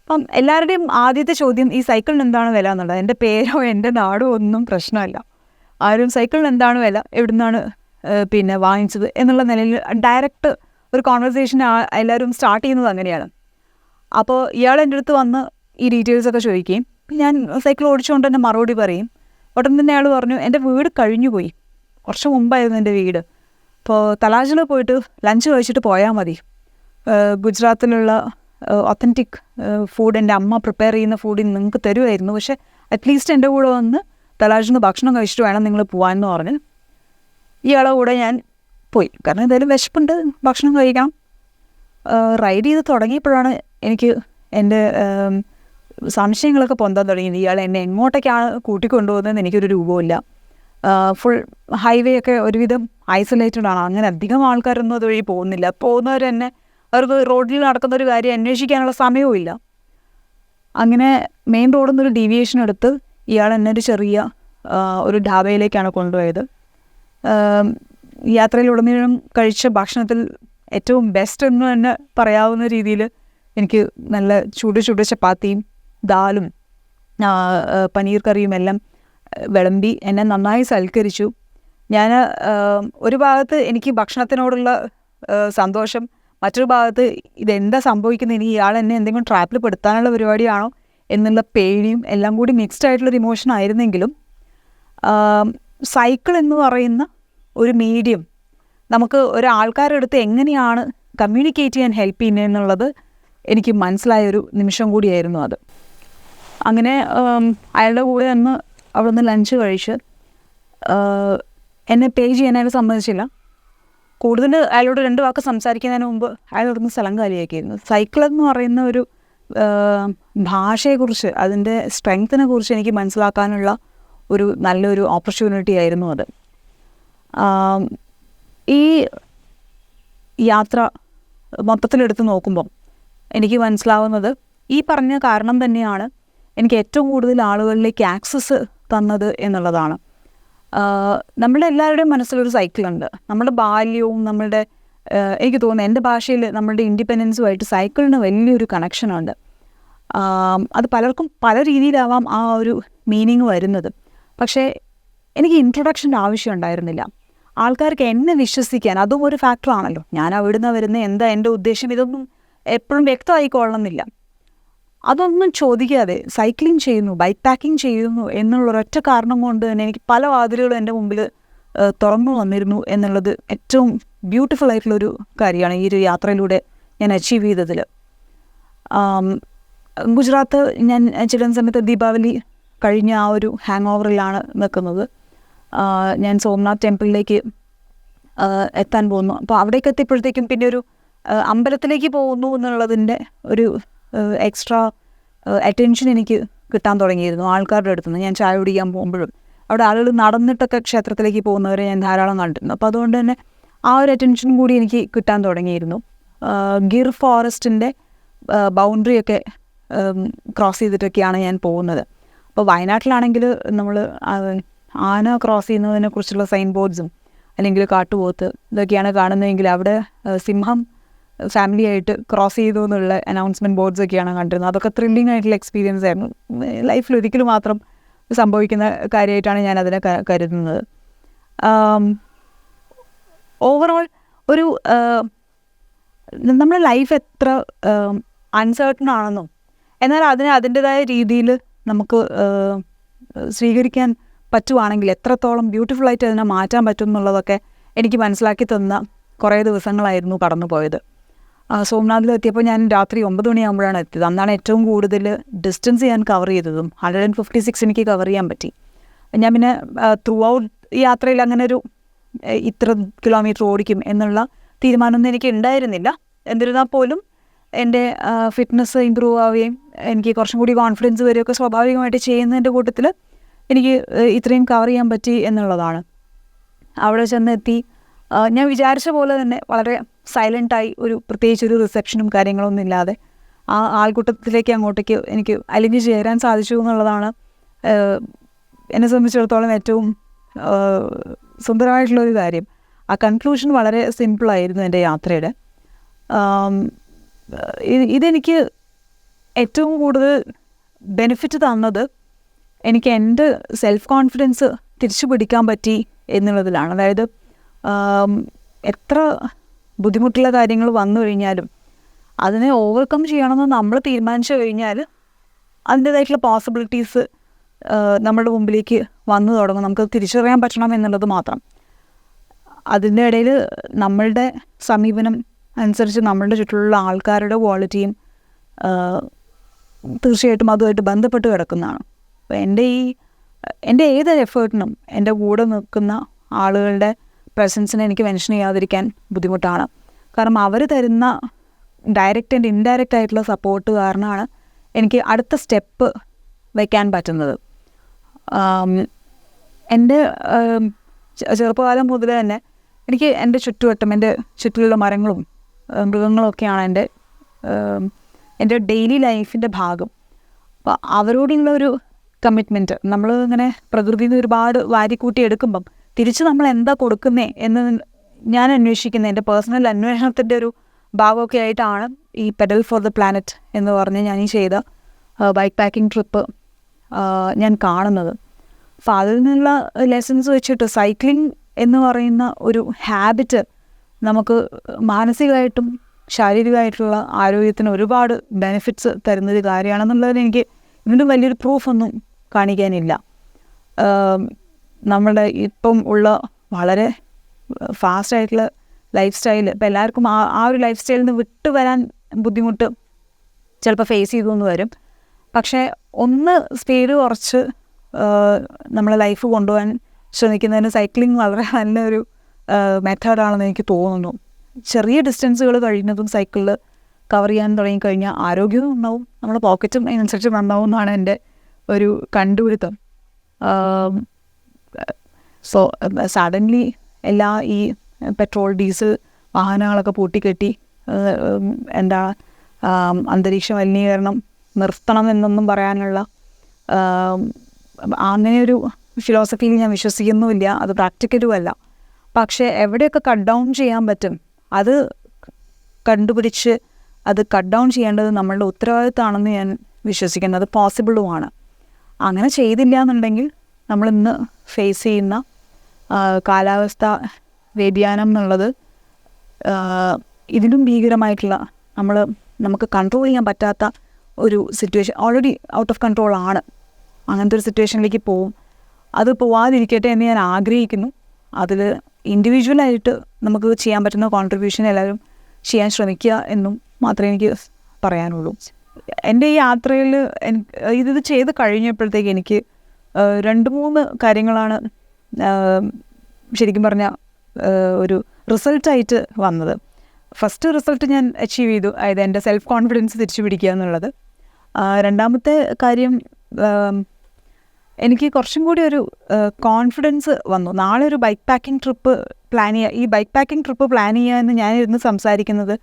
അപ്പം എല്ലാവരുടെയും ആദ്യത്തെ ചോദ്യം ഈ സൈക്കിളിന് എന്താണ് വില എന്നുള്ളത്. എൻ്റെ പേരോ എൻ്റെ നാടോ ഒന്നും പ്രശ്നമല്ല. ആരും സൈക്കിളിന് എന്താണ് വില, എവിടെ നിന്നാണ് പിന്നെ വാങ്ങിച്ചത് എന്നുള്ള നിലയിൽ ഡയറക്റ്റ് ഒരു കോൺവെർസേഷൻ എല്ലാവരും സ്റ്റാർട്ട് ചെയ്യുന്നത് അങ്ങനെയാണ്. അപ്പോൾ ഇയാൾ എൻ്റെ അടുത്ത് വന്ന് ഈ ഡീറ്റെയിൽസൊക്കെ ചോദിക്കുകയും ഞാൻ സൈക്കിൾ ഓടിച്ചുകൊണ്ട് തന്നെ മറുപടി പറയും. ഉടൻ തന്നെ അയാൾ പറഞ്ഞു, എൻ്റെ വീട് കഴിഞ്ഞുപോയി, കുറച്ച് മുമ്പായിരുന്നു എൻ്റെ വീട്. അപ്പോൾ തലാജിൽ പോയിട്ട് ലഞ്ച് കഴിച്ചിട്ട് പോയാൽ മതി. ഗുജറാത്തിലുള്ള ഒത്തൻറ്റിക് ഫുഡ് എൻ്റെ അമ്മ പ്രിപ്പയർ ചെയ്യുന്ന ഫുഡ് നിങ്ങൾക്ക് തരുമായിരുന്നു, പക്ഷേ അറ്റ്ലീസ്റ്റ് എൻ്റെ കൂടെ വന്ന് തലാജിൽ നിന്ന് ഭക്ഷണം കഴിച്ചിട്ട് വേണം നിങ്ങൾ പോകാമെന്ന് പറഞ്ഞ് ഇയാളെ കൂടെ ഞാൻ പോയി. കാരണം എന്തായാലും വിശപ്പുണ്ട്, ഭക്ഷണം കഴിക്കാം. റൈഡ് ചെയ്ത് തുടങ്ങിയപ്പോഴാണ് എനിക്ക് എൻ്റെ സംശയങ്ങളൊക്കെ പൊന്താൻ തുടങ്ങിയത്. ഇയാൾ എന്നെ എങ്ങോട്ടേക്കാണ് കൂട്ടിക്കൊണ്ടുപോകുന്നതെന്ന് എനിക്കൊരു രൂപമില്ല. ഫുൾ ഹൈവേ ഒക്കെ ഒരുവിധം ഐസൊലേറ്റഡ് ആണ്. അങ്ങനെ അധികം ആൾക്കാരൊന്നും അതുവഴി പോകുന്നില്ല. പോകുന്നവർ തന്നെ അവർക്ക് റോഡിൽ നടക്കുന്ന ഒരു കാര്യം അന്വേഷിക്കാനുള്ള സമയവും ഇല്ല. അങ്ങനെ മെയിൻ റോഡിൽ നിന്നൊരു ഡീവിയേഷൻ എടുത്ത് ഇയാൾ എന്നെ ഒരു ചെറിയ ഒരു ധാബയിലേക്കാണ് കൊണ്ടുപോയത്. യാത്രയിലുടനീളം കഴിച്ച ഭക്ഷണത്തിൽ ഏറ്റവും ബെസ്റ്റ് എന്ന് തന്നെ പറയാവുന്ന രീതിയിൽ എനിക്ക് നല്ല ചൂട് ചപ്പാത്തിയും ദാലും പനീർ കറിയും എല്ലാം വിളമ്പി എന്നെ നന്നായി സൽക്കരിച്ചു. ഞാൻ ഒരു ഭാഗത്ത് എനിക്ക് ഭക്ഷണത്തിനോടുള്ള സന്തോഷം, മറ്റൊരു ഭാഗത്ത് ഇതെന്താ സംഭവിക്കുന്നത്, ഇനി ഇയാൾ എന്നെ എന്തെങ്കിലും ട്രാപ്പിൽ പെടുത്താനുള്ള പരിപാടിയാണോ എന്നുള്ള പേടിയും എല്ലാം കൂടി മിക്സ്ഡ് ആയിട്ടുള്ളൊരു ഇമോഷൻ ആയിരുന്നെങ്കിലും സൈക്കിൾ എന്ന് പറയുന്ന ഒരു മീഡിയം നമുക്ക് ഒരാൾക്കാരുടെ അടുത്ത് എങ്ങനെയാണ് കമ്മ്യൂണിക്കേറ്റ് ചെയ്യാൻ ഹെൽപ്പ് ചെയ്യുന്നത് എന്നുള്ളത് എനിക്ക് മനസ്സിലായൊരു നിമിഷം കൂടിയായിരുന്നു അത്. അങ്ങനെ അയാളുടെ കൂടെ അന്ന് അവിടെ നിന്ന് ലഞ്ച് കഴിച്ച് എന്നെ പേ ചെയ്യാനായിട്ട് സമ്മതിച്ചില്ല. കൂടുതൽ അയാളോട് 2 വാക്ക് സംസാരിക്കുന്നതിന് മുമ്പ് അയാളോട് നിന്ന് സ്ഥലം കാലിയാക്കിയിരുന്നു. സൈക്കിൾ എന്ന് പറയുന്ന ഒരു ഭാഷയെക്കുറിച്ച്, അതിൻ്റെ സ്ട്രെങ്ത്തിനെ കുറിച്ച് എനിക്ക് മനസ്സിലാക്കാനുള്ള ഒരു നല്ലൊരു ഓപ്പർച്യൂണിറ്റി ആയിരുന്നു അത്. ഈ യാത്ര മൊത്തത്തിലെടുത്ത് നോക്കുമ്പം എനിക്ക് മനസ്സിലാവുന്നത് ഈ പറഞ്ഞ കാരണം തന്നെയാണ് എനിക്ക് ഏറ്റവും കൂടുതൽ ആളുകളിലേക്ക് ആക്സസ് തന്നത് എന്നുള്ളതാണ്. നമ്മളുടെ എല്ലാവരുടെയും മനസ്സിലൊരു സൈക്കിളുണ്ട്. നമ്മുടെ ബാല്യവും നമ്മളുടെ എനിക്ക് തോന്നുന്നു എൻ്റെ ഭാഷയിൽ നമ്മളുടെ ഇൻഡിപെൻഡൻസുമായിട്ട് സൈക്കിളിന് വലിയൊരു കണക്ഷനുണ്ട്. അത് പലർക്കും പല രീതിയിലാവാം ആ ഒരു മീനിങ് വരുന്നത്. പക്ഷേ എനിക്ക് ഇൻട്രൊഡക്ഷൻ്റെ ആവശ്യം ഉണ്ടായിരുന്നില്ല. ആൾക്കാർക്ക് എന്നെ വിശ്വസിക്കാൻ, അതും ഒരു ഫാക്ടറാണല്ലോ. ഞാൻ അവിടുന്ന് വരുന്ന എന്താ എൻ്റെ ഉദ്ദേശം, ഇതൊന്നും എപ്പോഴും വ്യക്തമായിക്കൊള്ളണമെന്നില്ല. അതൊന്നും ചോദിക്കാതെ സൈക്ലിംഗ് ചെയ്യുന്നു, ബൈക്ക് പാക്കിംഗ് ചെയ്യുന്നു എന്നുള്ളൊരൊറ്റ കാരണം കൊണ്ട് തന്നെ എനിക്ക് പല വാതിലുകളും എൻ്റെ മുമ്പിൽ തുറന്നു വന്നിരുന്നു എന്നുള്ളത് ഏറ്റവും ബ്യൂട്ടിഫുൾ ആയിട്ടുള്ളൊരു കാര്യമാണ് ഈ ഒരു യാത്രയിലൂടെ ഞാൻ അച്ചീവ് ചെയ്തതിൽ. ഗുജറാത്ത് ഞാൻ ചെല്ലുന്ന സമയത്ത് ദീപാവലി കഴിഞ്ഞ ആ ഒരു ഹാങ് ഓവറിലാണ് നിൽക്കുന്നത്. ഞാൻ സോംനാഥ് ടെമ്പിളിലേക്ക് എത്താൻ പോകുന്നു. അപ്പോൾ അവിടേക്ക് എത്തിയപ്പോഴത്തേക്കും പിന്നെ ഒരു അമ്പലത്തിലേക്ക് പോകുന്നു എന്നുള്ളതിൻ്റെ ഒരു എക്സ്ട്രാ അറ്റൻഷൻ എനിക്ക് കിട്ടാൻ തുടങ്ങിയിരുന്നു ആൾക്കാരുടെ അടുത്ത് നിന്ന്. ഞാൻ ചായ കുടിക്കാൻ പോകുമ്പോഴും അവിടെ ആളുകൾ നടന്നിട്ടൊക്കെ ക്ഷേത്രത്തിലേക്ക് പോകുന്നവരെ ഞാൻ ധാരാളം കണ്ടിരുന്നു. അപ്പോൾ അതുകൊണ്ട് തന്നെ ആ ഒരു അറ്റൻഷൻ കൂടി എനിക്ക് കിട്ടാൻ തുടങ്ങിയിരുന്നു. ഗിർ ഫോറസ്റ്റിൻ്റെ ബൗണ്ടറിയൊക്കെ ക്രോസ് ചെയ്തിട്ടൊക്കെയാണ് ഞാൻ പോകുന്നത്. അപ്പോൾ വയനാട്ടിലാണെങ്കിൽ നമ്മൾ ആന ക്രോസ് ചെയ്യുന്നതിനെക്കുറിച്ചുള്ള സൈൻ ബോർഡ്സും അല്ലെങ്കിൽ കാട്ടുപോത്ത് ഇതൊക്കെയാണ് കാണുന്നതെങ്കിൽ അവിടെ സിംഹം ഫാമിലി ആയിട്ട് ക്രോസ് ചെയ്തു എന്നുള്ള അനൗൺസ്മെൻറ്റ് ബോർഡ്സൊക്കെയാണ് കണ്ടിരുന്നത്. അതൊക്കെ ത്രില്ലിംഗ് ആയിട്ടുള്ള എക്സ്പീരിയൻസ് ആയിരുന്നു. ലൈഫിൽ ഒരിക്കലും മാത്രം സംഭവിക്കുന്ന കാര്യമായിട്ടാണ് ഞാൻ അതിനെ കരുതുന്നത്. ഓവറോൾ ഒരു നമ്മുടെ ലൈഫ് എത്ര അൺസർട്ടൺ ആണെന്നും എന്നാൽ അതിനെ അതിൻ്റെതായ രീതിയിൽ നമുക്ക് സ്വീകരിക്കാൻ പറ്റുവാണെങ്കിൽ എത്രത്തോളം ബ്യൂട്ടിഫുള്ളായിട്ട് അതിനെ മാറ്റാൻ പറ്റും എന്നുള്ളതൊക്കെ എനിക്ക് മനസ്സിലാക്കി തന്ന കുറേ ദിവസങ്ങളായിരുന്നു കടന്നു പോയത്. സോംനാഥിലെത്തിയപ്പോൾ ഞാൻ രാത്രി 9 മണിയാകുമ്പോഴാണ് എത്തിയത്. അന്നാണ് ഏറ്റവും കൂടുതൽ ഡിസ്റ്റൻസ് ഞാൻ കവർ ചെയ്തതും. 156 എനിക്ക് കവർ ചെയ്യാൻ പറ്റി. ഞാൻ പിന്നെ ത്രൂ ഔട്ട് യാത്രയിൽ അങ്ങനെ ഒരു ഇത്ര കിലോമീറ്റർ ഓടിക്കും എന്നുള്ള തീരുമാനമൊന്നും എനിക്ക് ഉണ്ടായിരുന്നില്ല. എന്നിരുന്നാൽ പോലും എൻ്റെ ഫിറ്റ്നസ് ഇമ്പ്രൂവ് ആവുകയും എനിക്ക് കുറച്ചും കൂടി കോൺഫിഡൻസ് വരികയൊക്കെ സ്വാഭാവികമായിട്ട് ചെയ്യുന്നതിൻ്റെ കൂട്ടത്തിൽ എനിക്ക് ഇത്രയും കവർ ചെയ്യാൻ പറ്റി എന്നുള്ളതാണ്. അവിടെ ചെന്നെത്തി ഞാൻ വിചാരിച്ച പോലെ തന്നെ വളരെ സൈലൻ്റായി പ്രത്യേകിച്ചൊരു റിസപ്ഷനും കാര്യങ്ങളൊന്നും ഇല്ലാതെ ആ ആൾക്കൂട്ടത്തിലേക്ക് അങ്ങോട്ടേക്ക് എനിക്ക് അലിഞ്ഞു ചേരാൻ സാധിച്ചു എന്നുള്ളതാണ് എന്നെ സംബന്ധിച്ചിടത്തോളം ഏറ്റവും സുന്ദരമായിട്ടുള്ളൊരു കാര്യം. ആ കൺക്ലൂഷൻ വളരെ സിമ്പിളായിരുന്നു എൻ്റെ യാത്രയുടെ. ഇതെനിക്ക് ഏറ്റവും കൂടുതൽ ബെനിഫിറ്റ് തന്നത് എനിക്ക് എൻ്റെ സെൽഫ് കോൺഫിഡൻസ് തിരിച്ചു പിടിക്കാൻ പറ്റി എന്നുള്ളതിലാണ്. അതായത് എത്ര ബുദ്ധിമുട്ടുള്ള കാര്യങ്ങൾ വന്നു കഴിഞ്ഞാലും അതിനെ ഓവർകം ചെയ്യണമെന്ന് നമ്മൾ തീരുമാനിച്ചു കഴിഞ്ഞാൽ അതിൻ്റേതായിട്ടുള്ള പോസിബിലിറ്റീസ് നമ്മുടെ മുമ്പിലേക്ക് വന്നു തുടങ്ങും. നമുക്ക് തിരിച്ചറിയാൻ പറ്റണം എന്നുള്ളത് മാത്രം. അതിൻ്റെ ഇടയിൽ നമ്മളുടെ സമീപനം അനുസരിച്ച് നമ്മളുടെ ചുറ്റിലുള്ള ആൾക്കാരുടെ ക്വാളിറ്റിയും തീർച്ചയായിട്ടും അതുമായിട്ട് ബന്ധപ്പെട്ട് കിടക്കുന്നതാണ്. അപ്പോൾ എൻ്റെ ഏതൊരു എഫേർട്ടിനും എൻ്റെ കൂടെ നിൽക്കുന്ന ആളുകളുടെ പ്രസൻസിനെ എനിക്ക് മെൻഷൻ ചെയ്യാതിരിക്കാൻ ബുദ്ധിമുട്ടാണ്. കാരണം അവർ തരുന്ന ഡയറക്റ്റ് ആൻഡ് ഇൻഡയറക്റ്റ് ആയിട്ടുള്ള സപ്പോർട്ട് കാരണമാണ് എനിക്ക് അടുത്ത സ്റ്റെപ്പ് വയ്ക്കാൻ പറ്റുന്നത്. എൻ്റെ ചെറുപ്പകാലം മുതൽ തന്നെ എനിക്ക് എൻ്റെ ചുറ്റുവട്ടം, എൻ്റെ ചുറ്റിലുള്ള മരങ്ങളും മൃഗങ്ങളും ഒക്കെയാണ് എൻ്റെ ഡെയിലി ലൈഫിൻ്റെ ഭാഗം. അപ്പോൾ അവരോടുള്ള ഒരു കമ്മിറ്റ്മെൻറ്റ്, നമ്മൾ ഇങ്ങനെ പ്രകൃതിയിൽ നിന്ന് ഒരുപാട് വാരിക്കൂട്ടി എടുക്കുമ്പം തിരിച്ച് നമ്മൾ എന്താ കൊടുക്കുന്നേ എന്ന് ഞാൻ അന്വേഷിക്കുന്നത്, എൻ്റെ പേഴ്സണൽ അന്വേഷണത്തിൻ്റെ ഒരു ഭാഗമൊക്കെ ആയിട്ടാണ് ഈ പെഡൽ ഫോർ ദ പ്ലാനറ്റ് എന്ന് പറഞ്ഞ് ഞാൻ ഈ ചെയ്ത ബൈക്ക് പാക്കിംഗ് ട്രിപ്പ് ഞാൻ കാണുന്നത്. അപ്പോൾ അതിൽ നിന്നുള്ള ലെസൺസ് വെച്ചിട്ട് സൈക്ലിംഗ് എന്ന് പറയുന്ന ഒരു ഹാബിറ്റ് നമുക്ക് മാനസികമായിട്ടും ശാരീരികമായിട്ടുള്ള ആരോഗ്യത്തിന് ഒരുപാട് ബെനിഫിറ്റ്സ് തരുന്നൊരു കാര്യമാണെന്നുള്ളതിന് എനിക്ക് ഇതിൻ്റെ വലിയൊരു പ്രൂഫൊന്നും കാണിക്കാനില്ല. നമ്മുടെ ഇപ്പം ഉള്ള വളരെ ഫാസ്റ്റായിട്ടുള്ള ലൈഫ് സ്റ്റൈൽ, ഇപ്പം എല്ലാവർക്കും ആ ഒരു ലൈഫ് സ്റ്റൈലിൽ നിന്ന് വിട്ടു വരാൻ ബുദ്ധിമുട്ട് ചിലപ്പോൾ ഫേസ് ചെയ്തു വരും. പക്ഷേ ഒന്ന് സ്പീഡ് കുറച്ച് നമ്മളെ ലൈഫ് കൊണ്ടുപോകാൻ ശ്രമിക്കുന്നതിന് സൈക്ലിംഗ് വളരെ നല്ലൊരു മെത്തേഡാണെന്ന് എനിക്ക് തോന്നുന്നു. ചെറിയ ഡിസ്റ്റൻസുകൾ കഴിയുന്നതും സൈക്കിളിൽ കവർ ചെയ്യാൻ തുടങ്ങിക്കഴിഞ്ഞാൽ ആരോഗ്യവും ഉണ്ടാവും, നമ്മുടെ പോക്കറ്റും അതിനനുസരിച്ച് നന്നാവും എന്നാണ് എൻ്റെ ഒരു കണ്ടുപിടുത്തം. സോ സഡൻലി എല്ലാ ഈ പെട്രോൾ ഡീസൽ വാഹനങ്ങളൊക്കെ പൂട്ടിക്കെട്ടി അന്തരീക്ഷ മലിനീകരണം നിർത്തണം എന്നൊന്നും പറയാനുള്ള അങ്ങനെയൊരു ഫിലോസഫിയിൽ ഞാൻ വിശ്വസിക്കുന്നുമില്ല, അത് പ്രാക്ടിക്കലും അല്ല. പക്ഷേ എവിടെയൊക്കെ കട്ട് ഡൗൺ ചെയ്യാൻ പറ്റും അത് കണ്ടുപിടിച്ച് അത് കട്ട് ഡൗൺ ചെയ്യേണ്ടത് നമ്മളുടെ ഉത്തരവാദിത്തമാണെന്ന് ഞാൻ വിശ്വസിക്കുന്നു. അത് പോസിബിളുമാണ്. അങ്ങനെ ചെയ്തില്ല എന്നുണ്ടെങ്കിൽ നമ്മളിന്ന് ഫേസ് ചെയ്യുന്ന കാലാവസ്ഥ വ്യതിയാനം എന്നുള്ളത് ഇതിലും ഭീകരമായിട്ടുള്ള നമുക്ക് കൺട്രോൾ ചെയ്യാൻ പറ്റാത്ത ഒരു situation, already out of control ആണ്. അങ്ങനത്തെ ഒരു സിറ്റുവേഷനിലേക്ക് പോവും. അത് പോവാതിരിക്കട്ടെ എന്ന് ഞാൻ ആഗ്രഹിക്കുന്നു. അതിൽ ഇൻഡിവിജ്വലായിട്ട് നമുക്ക് ചെയ്യാൻ പറ്റുന്ന കോൺട്രിബ്യൂഷൻ എല്ലാവരും ചെയ്യാൻ ശ്രമിക്കുക എന്നും മാത്രമേ എനിക്ക് പറയാനുള്ളൂ. എൻ്റെ ഈ യാത്രയിൽ ഇത് ചെയ്ത് കഴിഞ്ഞപ്പോഴത്തേക്ക് എനിക്ക് 2-3 കാര്യങ്ങളാണ് ശരിക്കും പറഞ്ഞാൽ ഒരു റിസൾട്ടായിട്ട് വന്നത്. ഫസ്റ്റ് റിസൾട്ട് ഞാൻ അച്ചീവ് ചെയ്തു, അതായത് എൻ്റെ സെൽഫ് കോൺഫിഡൻസ് തിരിച്ചു പിടിക്കുക എന്നുള്ളത്. രണ്ടാമത്തെ കാര്യം, എനിക്ക് കുറച്ചും കൂടി ഒരു കോൺഫിഡൻസ് വന്നു. നാളെ ഒരു ബൈക്ക് പാക്കിംഗ് ട്രിപ്പ് പ്ലാൻ ചെയ്യുക. ഈ ബൈക്ക് പാക്കിംഗ് ട്രിപ്പ് പ്ലാൻ ചെയ്യാമെന്ന് ഞാനിരുന്ന് സംസാരിക്കുന്നത്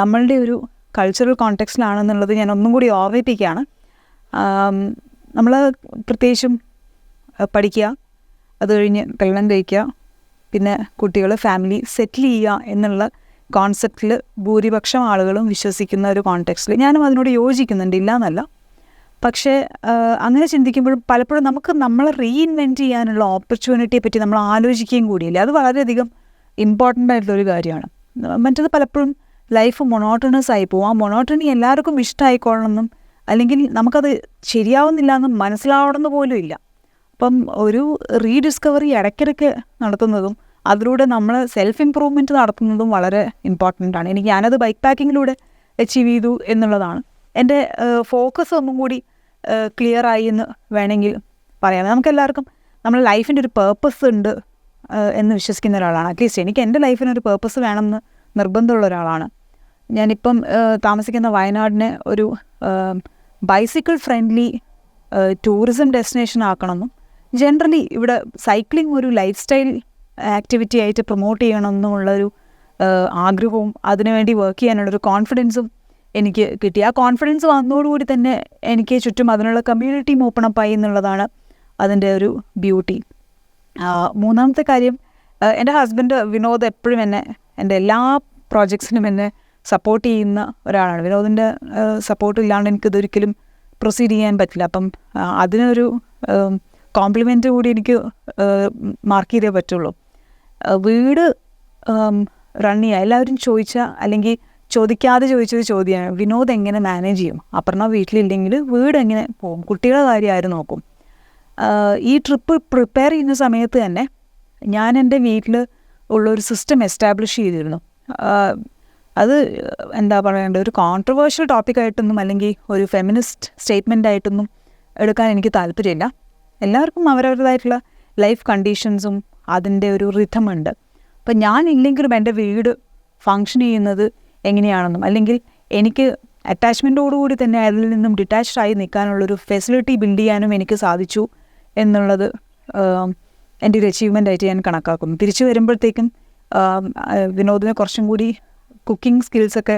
നമ്മളുടെ ഒരു കൾച്ചറൽ കോണ്ടെക്സ്റ്റിലാണെന്നുള്ളത് ഞാൻ ഒന്നും കൂടി ഓർമ്മിപ്പിക്കുകയാണ്. നമ്മൾ പ്രത്യേകിച്ചും പഠിക്കുക, അത് കഴിഞ്ഞ് കല്യാണം കഴിക്കുക, പിന്നെ കുട്ടികൾ, ഫാമിലി സെറ്റിൽ ചെയ്യുക എന്നുള്ള കോൺസെപ്റ്റിൽ ഭൂരിപക്ഷം ആളുകളും വിശ്വസിക്കുന്ന ഒരു കോണ്ടെക്സ്റ്റിൽ ഞാനും അതിനോട് യോജിക്കുന്നുണ്ട്, ഇല്ല എന്നല്ല. പക്ഷേ അങ്ങനെ ചിന്തിക്കുമ്പോഴും പലപ്പോഴും നമ്മളെ റീഇൻവെൻറ്റ് ചെയ്യാനുള്ള ഓപ്പർച്യൂണിറ്റിയെ പറ്റി നമ്മൾ ആലോചിക്കുകയും കൂടിയില്ല. അത് വളരെയധികം ഇമ്പോർട്ടൻ്റ് ആയിട്ടുള്ളൊരു കാര്യമാണ്. മറ്റത് പലപ്പോഴും ലൈഫ് മൊണോട്ടണസ് ആയി പോകും. ആ മൊണോട്ടണി എല്ലാവർക്കും ഇഷ്ടമായിക്കൊള്ളണമെന്നും അല്ലെങ്കിൽ നമുക്കത് ശരിയാവുന്നില്ല എന്നും മനസ്സിലാവണമെന്ന് പോലും ഇല്ല. അപ്പം ഒരു റീഡിസ്കവറി ഇടയ്ക്കിടയ്ക്ക് നടത്തുന്നതും അതിലൂടെ നമ്മൾ സെൽഫ് ഇമ്പ്രൂവ്മെൻറ്റ് നടത്തുന്നതും വളരെ ഇമ്പോർട്ടൻ്റ് ആണ്. ഞാനത് ബൈക്ക് പാക്കിങ്ങിലൂടെ അച്ചീവ് ചെയ്തു എന്നുള്ളതാണ്. എൻ്റെ ഫോക്കസ് ഒന്നും കൂടി ക്ലിയറായി എന്ന് വേണമെങ്കിൽ പറയാം. നമുക്കെല്ലാവർക്കും നമ്മുടെ ലൈഫിൻ്റെ ഒരു പേർപ്പസ് ഉണ്ട് എന്ന് വിശ്വസിക്കുന്ന ഒരാളാണ്. അറ്റ്ലീസ്റ്റ് എനിക്ക് എൻ്റെ ലൈഫിനൊരു പേർപ്പസ് വേണമെന്ന് നിർബന്ധമുള്ള ഒരാളാണ്. ഞാനിപ്പം താമസിക്കുന്ന വയനാടിനെ ഒരു ബൈസിക്കിൾ ഫ്രണ്ട്ലി ടൂറിസം ഡെസ്റ്റിനേഷൻ ആക്കണമെന്നും ജനറലി ഇവിടെ സൈക്ലിംഗ് ഒരു ലൈഫ് സ്റ്റൈൽ ആക്ടിവിറ്റി ആയിട്ട് പ്രൊമോട്ട് ചെയ്യണമെന്നുള്ളൊരു ആഗ്രഹവും അതിനുവേണ്ടി വർക്ക് ചെയ്യാനുള്ളൊരു കോൺഫിഡൻസും എനിക്ക് കിട്ടി. ആ കോൺഫിഡൻസ് വന്നതോടുകൂടി തന്നെ എനിക്ക് ചുറ്റും അതിനുള്ള കമ്മ്യൂണിറ്റിയും ഓപ്പൺ അപ്പായി എന്നുള്ളതാണ് അതിൻ്റെ ഒരു ബ്യൂട്ടി. മൂന്നാമത്തെ കാര്യം, എൻ്റെ ഹസ്ബൻഡ് വിനോദ് എപ്പോഴും എൻ്റെ എല്ലാ പ്രോജക്ട്സിനും എന്നെ സപ്പോർട്ട് ചെയ്യുന്ന ഒരാളാണ്. വിനോദിൻ്റെ സപ്പോർട്ട് ഇല്ലാണ്ട് എനിക്കിതൊരിക്കലും പ്രൊസീഡ് ചെയ്യാൻ പറ്റില്ല. അപ്പം അതിനൊരു കോംപ്ലിമെൻറ്റ് കൂടി എനിക്ക് മാർക്ക് ചെയ്തേ പറ്റുള്ളൂ. വീട് റൺ ചെയ്യുക, എല്ലാവരും ചോദിച്ചാൽ അല്ലെങ്കിൽ ചോദിക്കാതെ ചോദിച്ചൊരു ചോദ്യമാണ്, വിനോദ് എങ്ങനെ മാനേജ് ചെയ്യും? അപർണ വീട്ടിലില്ലെങ്കിൽ വീട് എങ്ങനെ പോകും? കുട്ടികളുടെ കാര്യം ആരും നോക്കും? ഈ ട്രിപ്പ് പ്രിപ്പയർ ചെയ്യുന്ന സമയത്ത് തന്നെ ഞാൻ എൻ്റെ വീട്ടിൽ ഉള്ളൊരു സിസ്റ്റം എസ്റ്റാബ്ലിഷ് ചെയ്തിരുന്നു. അത് എന്താ പറയേണ്ടത്, ഒരു കോൺട്രവേഴ്ഷ്യൽ ടോപ്പിക്കായിട്ടൊന്നും അല്ലെങ്കിൽ ഒരു ഫെമിനിസ്റ്റ് സ്റ്റേറ്റ്മെൻ്റ് ആയിട്ടൊന്നും എടുക്കാൻ എനിക്ക് താല്പര്യമില്ല. എല്ലാവർക്കും അവരവരുടേതായിട്ടുള്ള ലൈഫ് കണ്ടീഷൻസും അതിൻ്റെ ഒരു റിഥമുണ്ട്. അപ്പം ഞാനില്ലെങ്കിലും എൻ്റെ വീട് ഫങ്ഷൻ ചെയ്യുന്നത് എങ്ങനെയാണെന്നും അല്ലെങ്കിൽ എനിക്ക് അറ്റാച്ച്മെൻറ്റോടുകൂടി തന്നെ അതിൽ നിന്നും ഡിറ്റാച്ച്ഡ് ആയി നിൽക്കാനുള്ളൊരു ഫെസിലിറ്റി ബിൽഡ് ചെയ്യാനും എനിക്ക് സാധിച്ചു എന്നുള്ളത് എൻ്റെ ഒരു അച്ചീവ്മെൻ്റ് ആയിട്ട് ഞാൻ കണക്കാക്കുന്നു. തിരിച്ചു വരുമ്പോഴത്തേക്കും വിനോദിനെ കുറച്ചും കൂടി കുക്കിംഗ് സ്കിൽസൊക്കെ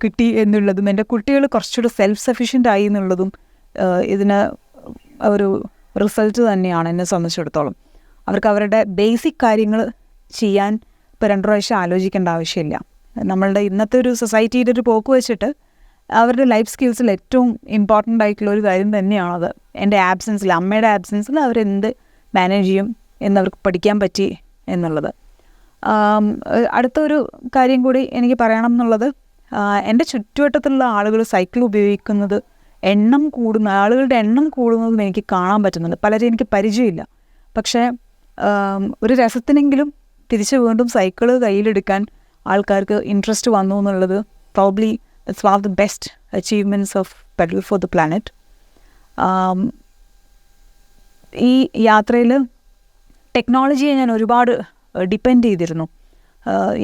കിട്ടി എന്നുള്ളതും എൻ്റെ കുട്ടികൾ കുറച്ചുകൂടി സെൽഫ് സഫീഷ്യൻ്റ് ആയി എന്നുള്ളതും ഇതിന് ഒരു റിസൾട്ട് തന്നെയാണ് എന്നെ സംബന്ധിച്ചിടത്തോളം. അവർക്ക് അവരുടെ ബേസിക് കാര്യങ്ങൾ ചെയ്യാൻ ഇപ്പോൾ 2 പ്രാവശ്യം ആലോചിക്കേണ്ട ആവശ്യമില്ല. നമ്മളുടെ ഇന്നത്തെ ഒരു സൊസൈറ്റിയുടെ ഒരു പോക്ക് വെച്ചിട്ട് അവരുടെ ലൈഫ് സ്കിൽസിൽ ഏറ്റവും ഇമ്പോർട്ടൻ്റ് ആയിട്ടുള്ള ഒരു കാര്യം തന്നെയാണത്. എൻ്റെ ആബ്സെൻസിൽ, അമ്മയുടെ ആബ്സെൻസിൽ അവരെന്ത് മാനേജ് ചെയ്യും എന്നവർക്ക് പഠിക്കാൻ പറ്റി എന്നുള്ളത്. അടുത്തൊരു കാര്യം കൂടി എനിക്ക് പറയണം എന്നുള്ളത്, എൻ്റെ ചുറ്റുവട്ടത്തുള്ള ആളുകൾ സൈക്കിൾ ഉപയോഗിക്കുന്നത് ആളുകളുടെ എണ്ണം കൂടുന്നതും എനിക്ക് കാണാൻ പറ്റുന്നുണ്ട്. പലരും എനിക്ക് പരിചയമില്ല, പക്ഷേ ഒരു രസത്തിനെങ്കിലും തിരിച്ച് വീണ്ടും സൈക്കിള് കയ്യിലെടുക്കാൻ ആൾക്കാർക്ക് ഇൻട്രസ്റ്റ് വന്നു എന്നുള്ളത് probably it's one of the best achievements of pedal for the planet. ഈ യാത്രയിൽ ടെക്നോളജിയെ ഞാൻ ഒരുപാട് ഡിപ്പെൻഡ് ചെയ്തിരുന്നു.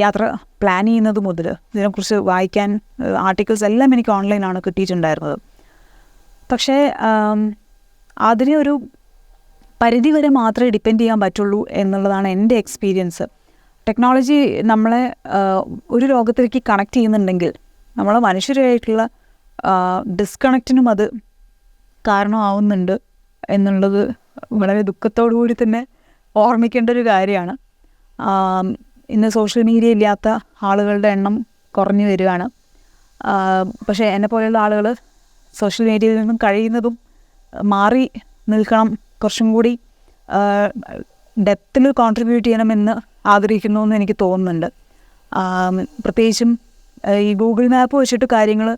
യാത്ര പ്ലാൻ ചെയ്യുന്നത് മുതൽ ഇതിനെക്കുറിച്ച് വായിക്കാൻ ആർട്ടിക്കിൾസ് എല്ലാം എനിക്ക് ഓൺലൈനാണ് കിട്ടിയിട്ടുണ്ടായിരുന്നത്. പക്ഷേ അതിനെ ഒരു പരിധി വരെ മാത്രമേ ഡിപ്പെൻഡ് ചെയ്യാൻ പറ്റുള്ളൂ എന്നുള്ളതാണ് എൻ്റെ എക്സ്പീരിയൻസ്. ടെക്നോളജി നമ്മളെ ഒരു ലോകത്തിലേക്ക് കണക്ട് ചെയ്യുന്നുണ്ടെങ്കിൽ നമ്മളെ മനുഷ്യരായിട്ടുള്ള ഡിസ്കണക്റ്റിനും അത് കാരണമാവുന്നുണ്ട് എന്നുള്ളത് വളരെ ദുഃഖത്തോടു കൂടി തന്നെ ഓർമ്മിക്കേണ്ട ഒരു കാര്യമാണ്. ഇന്ന് സോഷ്യൽ മീഡിയ ഇല്ലാത്ത ആളുകളുടെ എണ്ണം കുറഞ്ഞു വരികയാണ്. പക്ഷേ എന്നെ പോലെയുള്ള ആളുകൾ സോഷ്യൽ മീഡിയയിൽ നിന്നും കഴിയുന്നതും മാറി നിൽക്കണം, കുറച്ചും കൂടി ഡെപ്തിൽ കോൺട്രിബ്യൂട്ട് ചെയ്യണമെന്ന് ആഗ്രഹിക്കുന്നു എന്ന് എനിക്ക് തോന്നുന്നുണ്ട്. പ്രത്യേകിച്ചും ഈ ഗൂഗിൾ മാപ്പ് വെച്ചിട്ട് കാര്യങ്ങൾ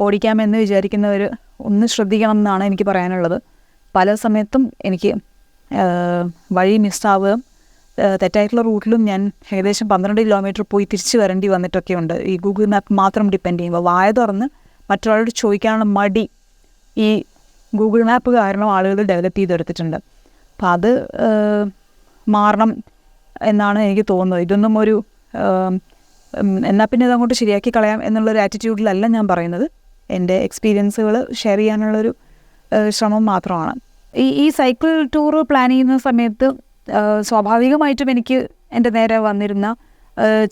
ഓടിക്കാമെന്ന് വിചാരിക്കുന്നവർ ഒന്ന് ശ്രദ്ധിക്കണം എന്നാണ് എനിക്ക് പറയാനുള്ളത്. പല സമയത്തും എനിക്ക് വഴി മിസ്സാവുകയും തെറ്റായിട്ടുള്ള റൂട്ടിലും ഞാൻ ഏകദേശം 12 കിലോമീറ്റർ പോയി തിരിച്ച് വരേണ്ടി വന്നിട്ടൊക്കെ ഉണ്ട്. ഈ ഗൂഗിൾ മാപ്പ് മാത്രം ഡിപ്പെൻഡ് ചെയ്യുമ്പോൾ വായ തുറന്ന് മറ്റൊരാളോട് ചോദിക്കാനുള്ള മടി ഈ ഗൂഗിൾ മാപ്പ് കാരണം ആളുകൾ ഡെവലപ്പ് ചെയ്തെടുത്തിട്ടുണ്ട്. അപ്പം അത് മാറണം എന്നാണ് എനിക്ക് തോന്നുന്നത്. ഇതൊന്നും ഒരു എന്നാൽ പിന്നെ ഇതങ്ങോട്ട് ശരിയാക്കി കളയാം എന്നുള്ളൊരു ആറ്റിറ്റ്യൂഡിലല്ല ഞാൻ പറയുന്നത്. എൻ്റെ എക്സ്പീരിയൻസുകൾ ഷെയർ ചെയ്യാനുള്ളൊരു ശ്രമം മാത്രമാണ്. ഈ സൈക്കിൾ ടൂർ പ്ലാൻ ചെയ്യുന്ന സമയത്ത് സ്വാഭാവികമായിട്ടും എനിക്ക് എൻ്റെ നേരെ വന്നിരുന്ന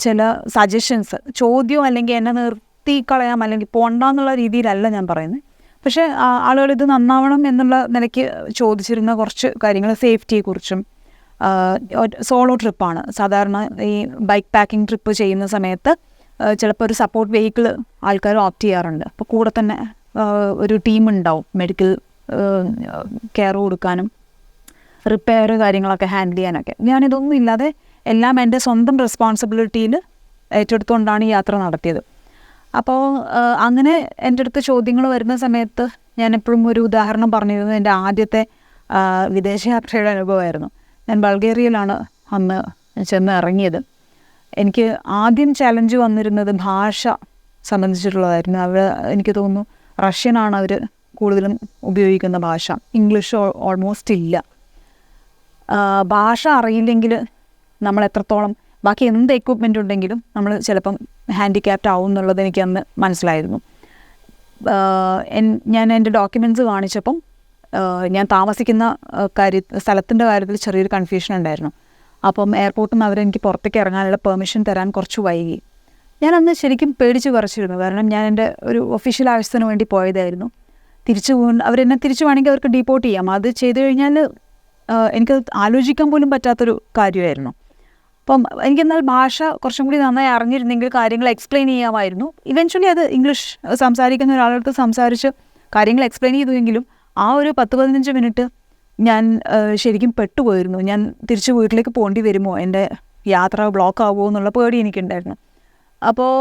ചില സജഷൻസ്, ചോദ്യം അല്ലെങ്കിൽ എന്നെ നിർത്തി കളയാം അല്ലെങ്കിൽ പോണ്ടെന്നുള്ള രീതിയിലല്ല ഞാൻ പറയുന്നത്. പക്ഷേ ആളുകൾ ഇത് നന്നാവണം എന്നുള്ള നിലയ്ക്ക് ചോദിച്ചിരുന്ന കുറച്ച് കാര്യങ്ങൾ, സേഫ്റ്റിയെക്കുറിച്ചും. സോളോ ട്രിപ്പാണ് സാധാരണ ഈ ബൈക്ക് പാക്കിംഗ് ട്രിപ്പ് ചെയ്യുന്ന സമയത്ത് ചിലപ്പോൾ ഒരു സപ്പോർട്ട് വെഹിക്കിൾ ആൾക്കാർ ഓപ്റ്റ് ചെയ്യാറുണ്ട്. അപ്പോൾ കൂടെ തന്നെ ഒരു ടീം ഉണ്ടാവും മെഡിക്കൽ കെയർ കൊടുക്കാനും റിപ്പയർ കാര്യങ്ങളൊക്കെ ഹാൻഡിൽ ചെയ്യാനൊക്കെ. ഞാനിതൊന്നും ഇല്ലാതെ എല്ലാം എൻ്റെ സ്വന്തം റെസ്പോൺസിബിലിറ്റിയിൽ ഏറ്റെടുത്തുകൊണ്ടാണ് ഈ യാത്ര നടത്തിയത്. അപ്പോൾ അങ്ങനെ എൻ്റെ അടുത്ത് ചോദ്യങ്ങൾ വരുന്ന സമയത്ത് ഞാൻ എപ്പോഴും ഒരു ഉദാഹരണം പറഞ്ഞിരുന്നത് എൻ്റെ ആദ്യത്തെ വിദേശയാത്രയുടെ അനുഭവമായിരുന്നു. ഞാൻ ബൾഗേറിയയിലാണ് അന്ന് ചെന്ന് ഇറങ്ങിയത്. എനിക്ക് ആദ്യം ചലഞ്ച് വന്നിരുന്നത് ഭാഷ സംബന്ധിച്ചിട്ടുള്ളതായിരുന്നു. എനിക്ക് തോന്നുന്നു റഷ്യനാണ് അവർ കൂടുതലും ഉപയോഗിക്കുന്ന ഭാഷ. ഇംഗ്ലീഷ് ഓൾമോസ്റ്റ് ഇല്ല. ഭാഷ അറിയില്ലെങ്കിൽ നമ്മൾ എത്രത്തോളം ബാക്കി എന്ത് എക്വിപ്മെൻ്റ് ഉണ്ടെങ്കിലും നമ്മൾ ചിലപ്പം ഹാൻഡിക്യാപ്റ്റ് ആവും എന്നുള്ളത് എനിക്ക് അന്ന് മനസ്സിലായിരുന്നു. ഞാൻ എൻ്റെ ഡോക്യുമെൻറ്റ്സ് കാണിച്ചപ്പം ഞാൻ താമസിക്കുന്ന സ്ഥലത്തിൻ്റെ കാര്യത്തിൽ ചെറിയൊരു കൺഫ്യൂഷൻ ഉണ്ടായിരുന്നു. അപ്പം എയർപോർട്ടിൽ നിന്ന് അവരെനിക്ക് പുറത്തേക്ക് ഇറങ്ങാനുള്ള പെർമിഷൻ തരാൻ കുറച്ച് വൈകി. ഞാനന്ന് ശരിക്കും പേടിച്ച് പറിച്ചിരുന്നു. കാരണം ഞാൻ എൻ്റെ ഒരു ഒഫീഷ്യൽ ആവശ്യത്തിന് വേണ്ടി പോയതായിരുന്നു. അവരെന്നെ തിരിച്ചു വേണമെങ്കിൽ അവർക്ക് ഡീപ്പോർട്ട് ചെയ്യാം. അത് ചെയ്തു കഴിഞ്ഞാൽ എനിക്ക് ആലോചിക്കാൻ പോലും പറ്റാത്തൊരു കാര്യമായിരുന്നു. അപ്പം എനിക്കെന്നാൽ ഭാഷ കുറച്ചും കൂടി നന്നായി അറിഞ്ഞിരുന്നെങ്കിൽ കാര്യങ്ങൾ എക്സ്പ്ലെയിൻ ചെയ്യാമായിരുന്നു. ഇവൻച്വലി അത് ഇംഗ്ലീഷ് സംസാരിക്കുന്ന ഒരാളടുത്ത് സംസാരിച്ച് കാര്യങ്ങൾ എക്സ്പ്ലെയിൻ ചെയ്തുവെങ്കിലും ആ ഒരു 10-15 മിനിറ്റ് ഞാൻ ശരിക്കും പെട്ടുപോയിരുന്നു. ഞാൻ തിരിച്ച് വീട്ടിലേക്ക് പോകേണ്ടി വരുമോ, എൻ്റെ യാത്ര ബ്ലോക്ക് ആവുമോ എന്നുള്ള പേടി എനിക്കുണ്ടായിരുന്നു. അപ്പോൾ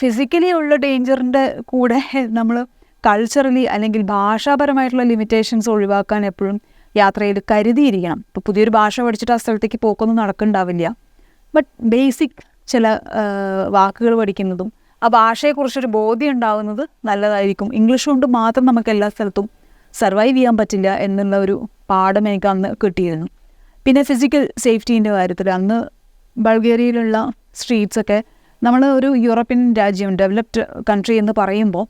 ഫിസിക്കലി ഉള്ള ഡേഞ്ചറിൻ്റെ കൂടെ നമ്മൾ കൾച്ചറലി അല്ലെങ്കിൽ ഭാഷാപരമായിട്ടുള്ള ലിമിറ്റേഷൻസ് ഒഴിവാക്കാൻ എപ്പോഴും യാത്രയിൽ കരുതിയിരിക്കണം. ഇപ്പോൾ പുതിയൊരു ഭാഷ പഠിച്ചിട്ട് ആ സ്ഥലത്തേക്ക് പോക്കൊന്നും നടക്കുന്നുണ്ടാവില്ല. ബട്ട് ബേസിക് ചില വാക്കുകൾ പഠിക്കുന്നതും ആ ഭാഷയെക്കുറിച്ചൊരു ബോധ്യം ഉണ്ടാകുന്നത് നല്ലതായിരിക്കും. ഇംഗ്ലീഷ് കൊണ്ട് മാത്രം നമുക്ക് എല്ലാ സ്ഥലത്തും സർവൈവ് ചെയ്യാൻ പറ്റില്ല എന്നുള്ള ഒരു പാഠം എനിക്ക് അന്ന് കിട്ടിയിരുന്നു. പിന്നെ ഫിസിക്കൽ സേഫ്റ്റീൻ്റെ കാര്യത്തിൽ അന്ന് ബൾഗേറിയയിലുള്ള സ്ട്രീറ്റ്സൊക്കെ നമ്മൾ ഒരു യൂറോപ്യൻ രാജ്യം, ഡെവലപ്ഡ് കൺട്രി എന്ന് പറയുമ്പോൾ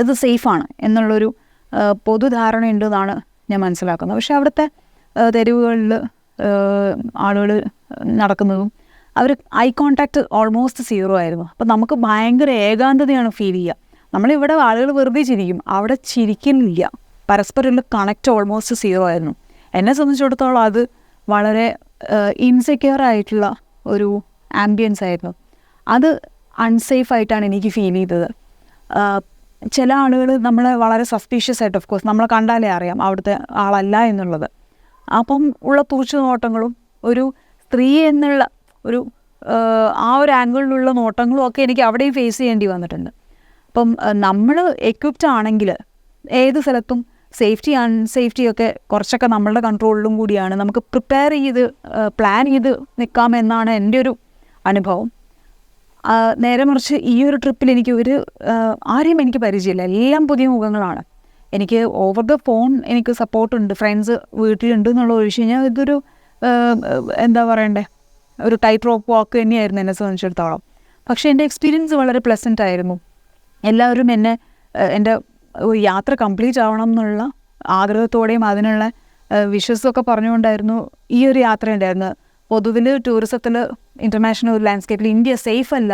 ഇത് സേഫാണ് എന്നുള്ളൊരു പൊതുധാരണയുണ്ടെന്നാണ് ഞാൻ മനസ്സിലാക്കുന്നത്. പക്ഷേ അവിടുത്തെ തെരുവുകളിൽ ആളുകൾ നടക്കുന്നതും അവർ ഐ കോണ്ടാക്റ്റ് ഓൾമോസ്റ്റ് സീറോ ആയിരുന്നു. അപ്പോൾ നമുക്ക് ഭയങ്കര ഏകാന്തതയാണ് ഫീൽ ചെയ്യുക. നമ്മളിവിടെ ആളുകൾ വെറുതെ ചിരിക്കും, അവിടെ ചിരിക്കുന്നില്ല. പരസ്പരമുള്ള കണക്റ്റ് ഓൾമോസ്റ്റ് സീറോ ആയിരുന്നു. എന്നെ സംബന്ധിച്ചിടത്തോളം അത് വളരെ ഇൻസെക്യൂർ ആയിട്ടുള്ള ഒരു ആംബിയൻസ് ആയിരുന്നു. അത് അൺസേഫ് ആയിട്ടാണ് എനിക്ക് ഫീൽ ചെയ്തത്. ചില ആളുകൾ നമ്മളെ വളരെ സസ്പീഷ്യസ് ആയിട്ട്, ഓഫ് കോഴ്സ് നമ്മളെ കണ്ടാലേ അറിയാം അവിടുത്തെ ആളല്ല എന്നുള്ളത്. അപ്പം ഉള്ള നോട്ടങ്ങളും ഒരു സ്ത്രീ എന്നുള്ള ഒരു ആ ഒരു ആംഗിളിലുള്ള നോട്ടങ്ങളും ഒക്കെ എനിക്ക് അവിടെയും ഫേസ് ചെയ്യേണ്ടി വന്നിട്ടുണ്ട്. അപ്പം നമ്മൾ എക്വിപ്ഡ് ആണെങ്കിൽ ഏത് സ്ഥലത്തും സേഫ്റ്റി അൺസേഫ്റ്റിയൊക്കെ കുറച്ചൊക്കെ നമ്മളുടെ കൺട്രോളിലും കൂടിയാണ്. നമുക്ക് പ്രിപ്പയർ ചെയ്ത് പ്ലാൻ ചെയ്ത് നിൽക്കാമെന്നാണ് എൻ്റെ ഒരു അനുഭവം. നേരെ മറിച്ച് ഈ ഒരു ട്രിപ്പിൽ എനിക്ക് ആരെയും എനിക്ക് പരിചയമില്ല, എല്ലാം പുതിയ മുഖങ്ങളാണ്. എനിക്ക് ഓവർ ദ ഫോൺ എനിക്ക് സപ്പോർട്ടുണ്ട്, ഫ്രണ്ട്സ് വീട്ടിലുണ്ട് എന്നുള്ള ഒഴിച്ച് കഴിഞ്ഞാൽ ഇതൊരു എന്താ പറയണ്ടേ, ഒരു ടൈറ്റ് റോപ്പ് വാക്ക് തന്നെയായിരുന്നു എന്നെ സംബന്ധിച്ചിടത്തോളം. പക്ഷേ എൻ്റെ എക്സ്പീരിയൻസ് വളരെ പ്ലസൻ്റ് ആയിരുന്നു. എല്ലാവരും എൻ്റെ യാത്ര കംപ്ലീറ്റ് ആവണം എന്നുള്ള ആഗ്രഹത്തോടെയും അതിനുള്ള വിശ്വസമൊക്കെ പറഞ്ഞുകൊണ്ടായിരുന്നു ഈ ഒരു യാത്ര ഉണ്ടായിരുന്നത്. പൊതുവിൽ ടൂറിസത്തിൽ ഇൻ്റർനാഷണൽ ഒരു ലാൻഡ്സ്കേപ്പിൽ ഇന്ത്യ സേഫ് അല്ല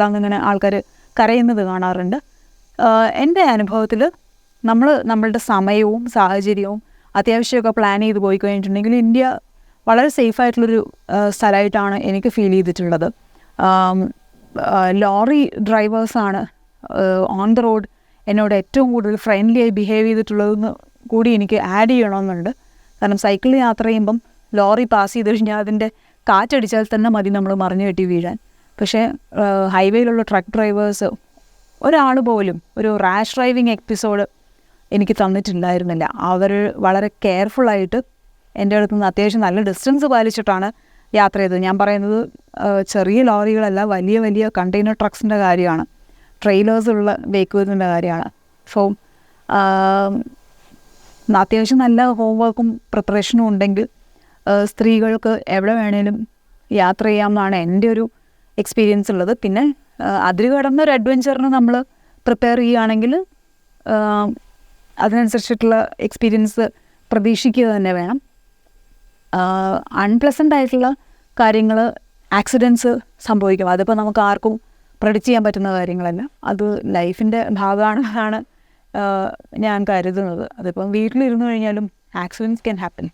എന്നിങ്ങനെ ആൾക്കാർ കരയുന്നത് കാണാറുണ്ട്. എൻ്റെ അനുഭവത്തിൽ നമ്മളുടെ സമയവും സാഹചര്യവും അത്യാവശ്യമൊക്കെ പ്ലാൻ ചെയ്ത് പോയി കഴിഞ്ഞിട്ടുണ്ടെങ്കിൽ ഇന്ത്യ വളരെ സേഫായിട്ടുള്ളൊരു സ്ഥലമായിട്ടാണ് എനിക്ക് ഫീൽ ചെയ്തിട്ടുള്ളത്. ലോറി ഡ്രൈവേഴ്സാണ് ഓൺ ദ റോഡ് എന്നോട് ഏറ്റവും കൂടുതൽ ഫ്രണ്ട്ലി ആയി ബിഹേവ് ചെയ്തിട്ടുള്ളതെന്ന് കൂടി എനിക്ക് ആഡ് ചെയ്യണമെന്നുണ്ട്. കാരണം സൈക്കിളിൽ യാത്ര ചെയ്യുമ്പം ലോറി പാസ് ചെയ്ത് കഴിഞ്ഞാൽ അതിൻ്റെ കാറ്റടിച്ചാൽ തന്നെ മതി നമ്മൾ മറിഞ്ഞു കെട്ടി വീഴാൻ. പക്ഷേ ഹൈവേയിലുള്ള ട്രക്ക് ഡ്രൈവേഴ്സ് ഒരാൾ പോലും ഒരു റാഷ് ഡ്രൈവിങ് എപ്പിസോഡ് എനിക്ക് തന്നിട്ടുണ്ടായിരുന്നില്ല. അവർ വളരെ കെയർഫുള്ളായിട്ട് എൻ്റെ അടുത്ത് നിന്ന് അത്യാവശ്യം നല്ല ഡിസ്റ്റൻസ് പാലിച്ചിട്ടാണ് യാത്ര ചെയ്തത്. ഞാൻ പറയുന്നത് ചെറിയ ലോറികളല്ല, വലിയ വലിയ കണ്ടെയ്നർ ട്രക്സിൻ്റെ കാര്യമാണ്, ട്രെയിലേഴ്സുള്ള വെഹിക്കിൾസിൻ്റെ കാര്യമാണ്. സോ അത്യാവശ്യം നല്ല ഹോംവർക്കും പ്രിപ്പറേഷനും ഉണ്ടെങ്കിൽ സ്ത്രീകൾക്ക് എവിടെ വേണേലും യാത്ര ചെയ്യാമെന്നാണ് എൻ്റെ ഒരു എക്സ്പീരിയൻസ് ഉള്ളത്. പിന്നെ അതിൽ കടന്നൊരു അഡ്വഞ്ചറിന് നമ്മൾ പ്രിപ്പയർ ചെയ്യുകയാണെങ്കിൽ അതിനനുസരിച്ചിട്ടുള്ള എക്സ്പീരിയൻസ് പ്രതീക്ഷിക്കുക തന്നെ വേണം. അൺപ്ലസൻ്റ് ആയിട്ടുള്ള കാര്യങ്ങൾ, ആക്സിഡൻസ് സംഭവിക്കും. അതിപ്പോൾ നമുക്ക് ആർക്കും പ്രെഡിക്റ്റ് ചെയ്യാൻ പറ്റുന്ന കാര്യങ്ങളല്ല. അത് ലൈഫിൻ്റെ ഭാഗമാണെന്നാണ് ഞാൻ കരുതുന്നത്. അതിപ്പം വീട്ടിലിരുന്നു കഴിഞ്ഞാലും ആക്സിഡൻസ് ക്യാൻ ഹാപ്പൻ.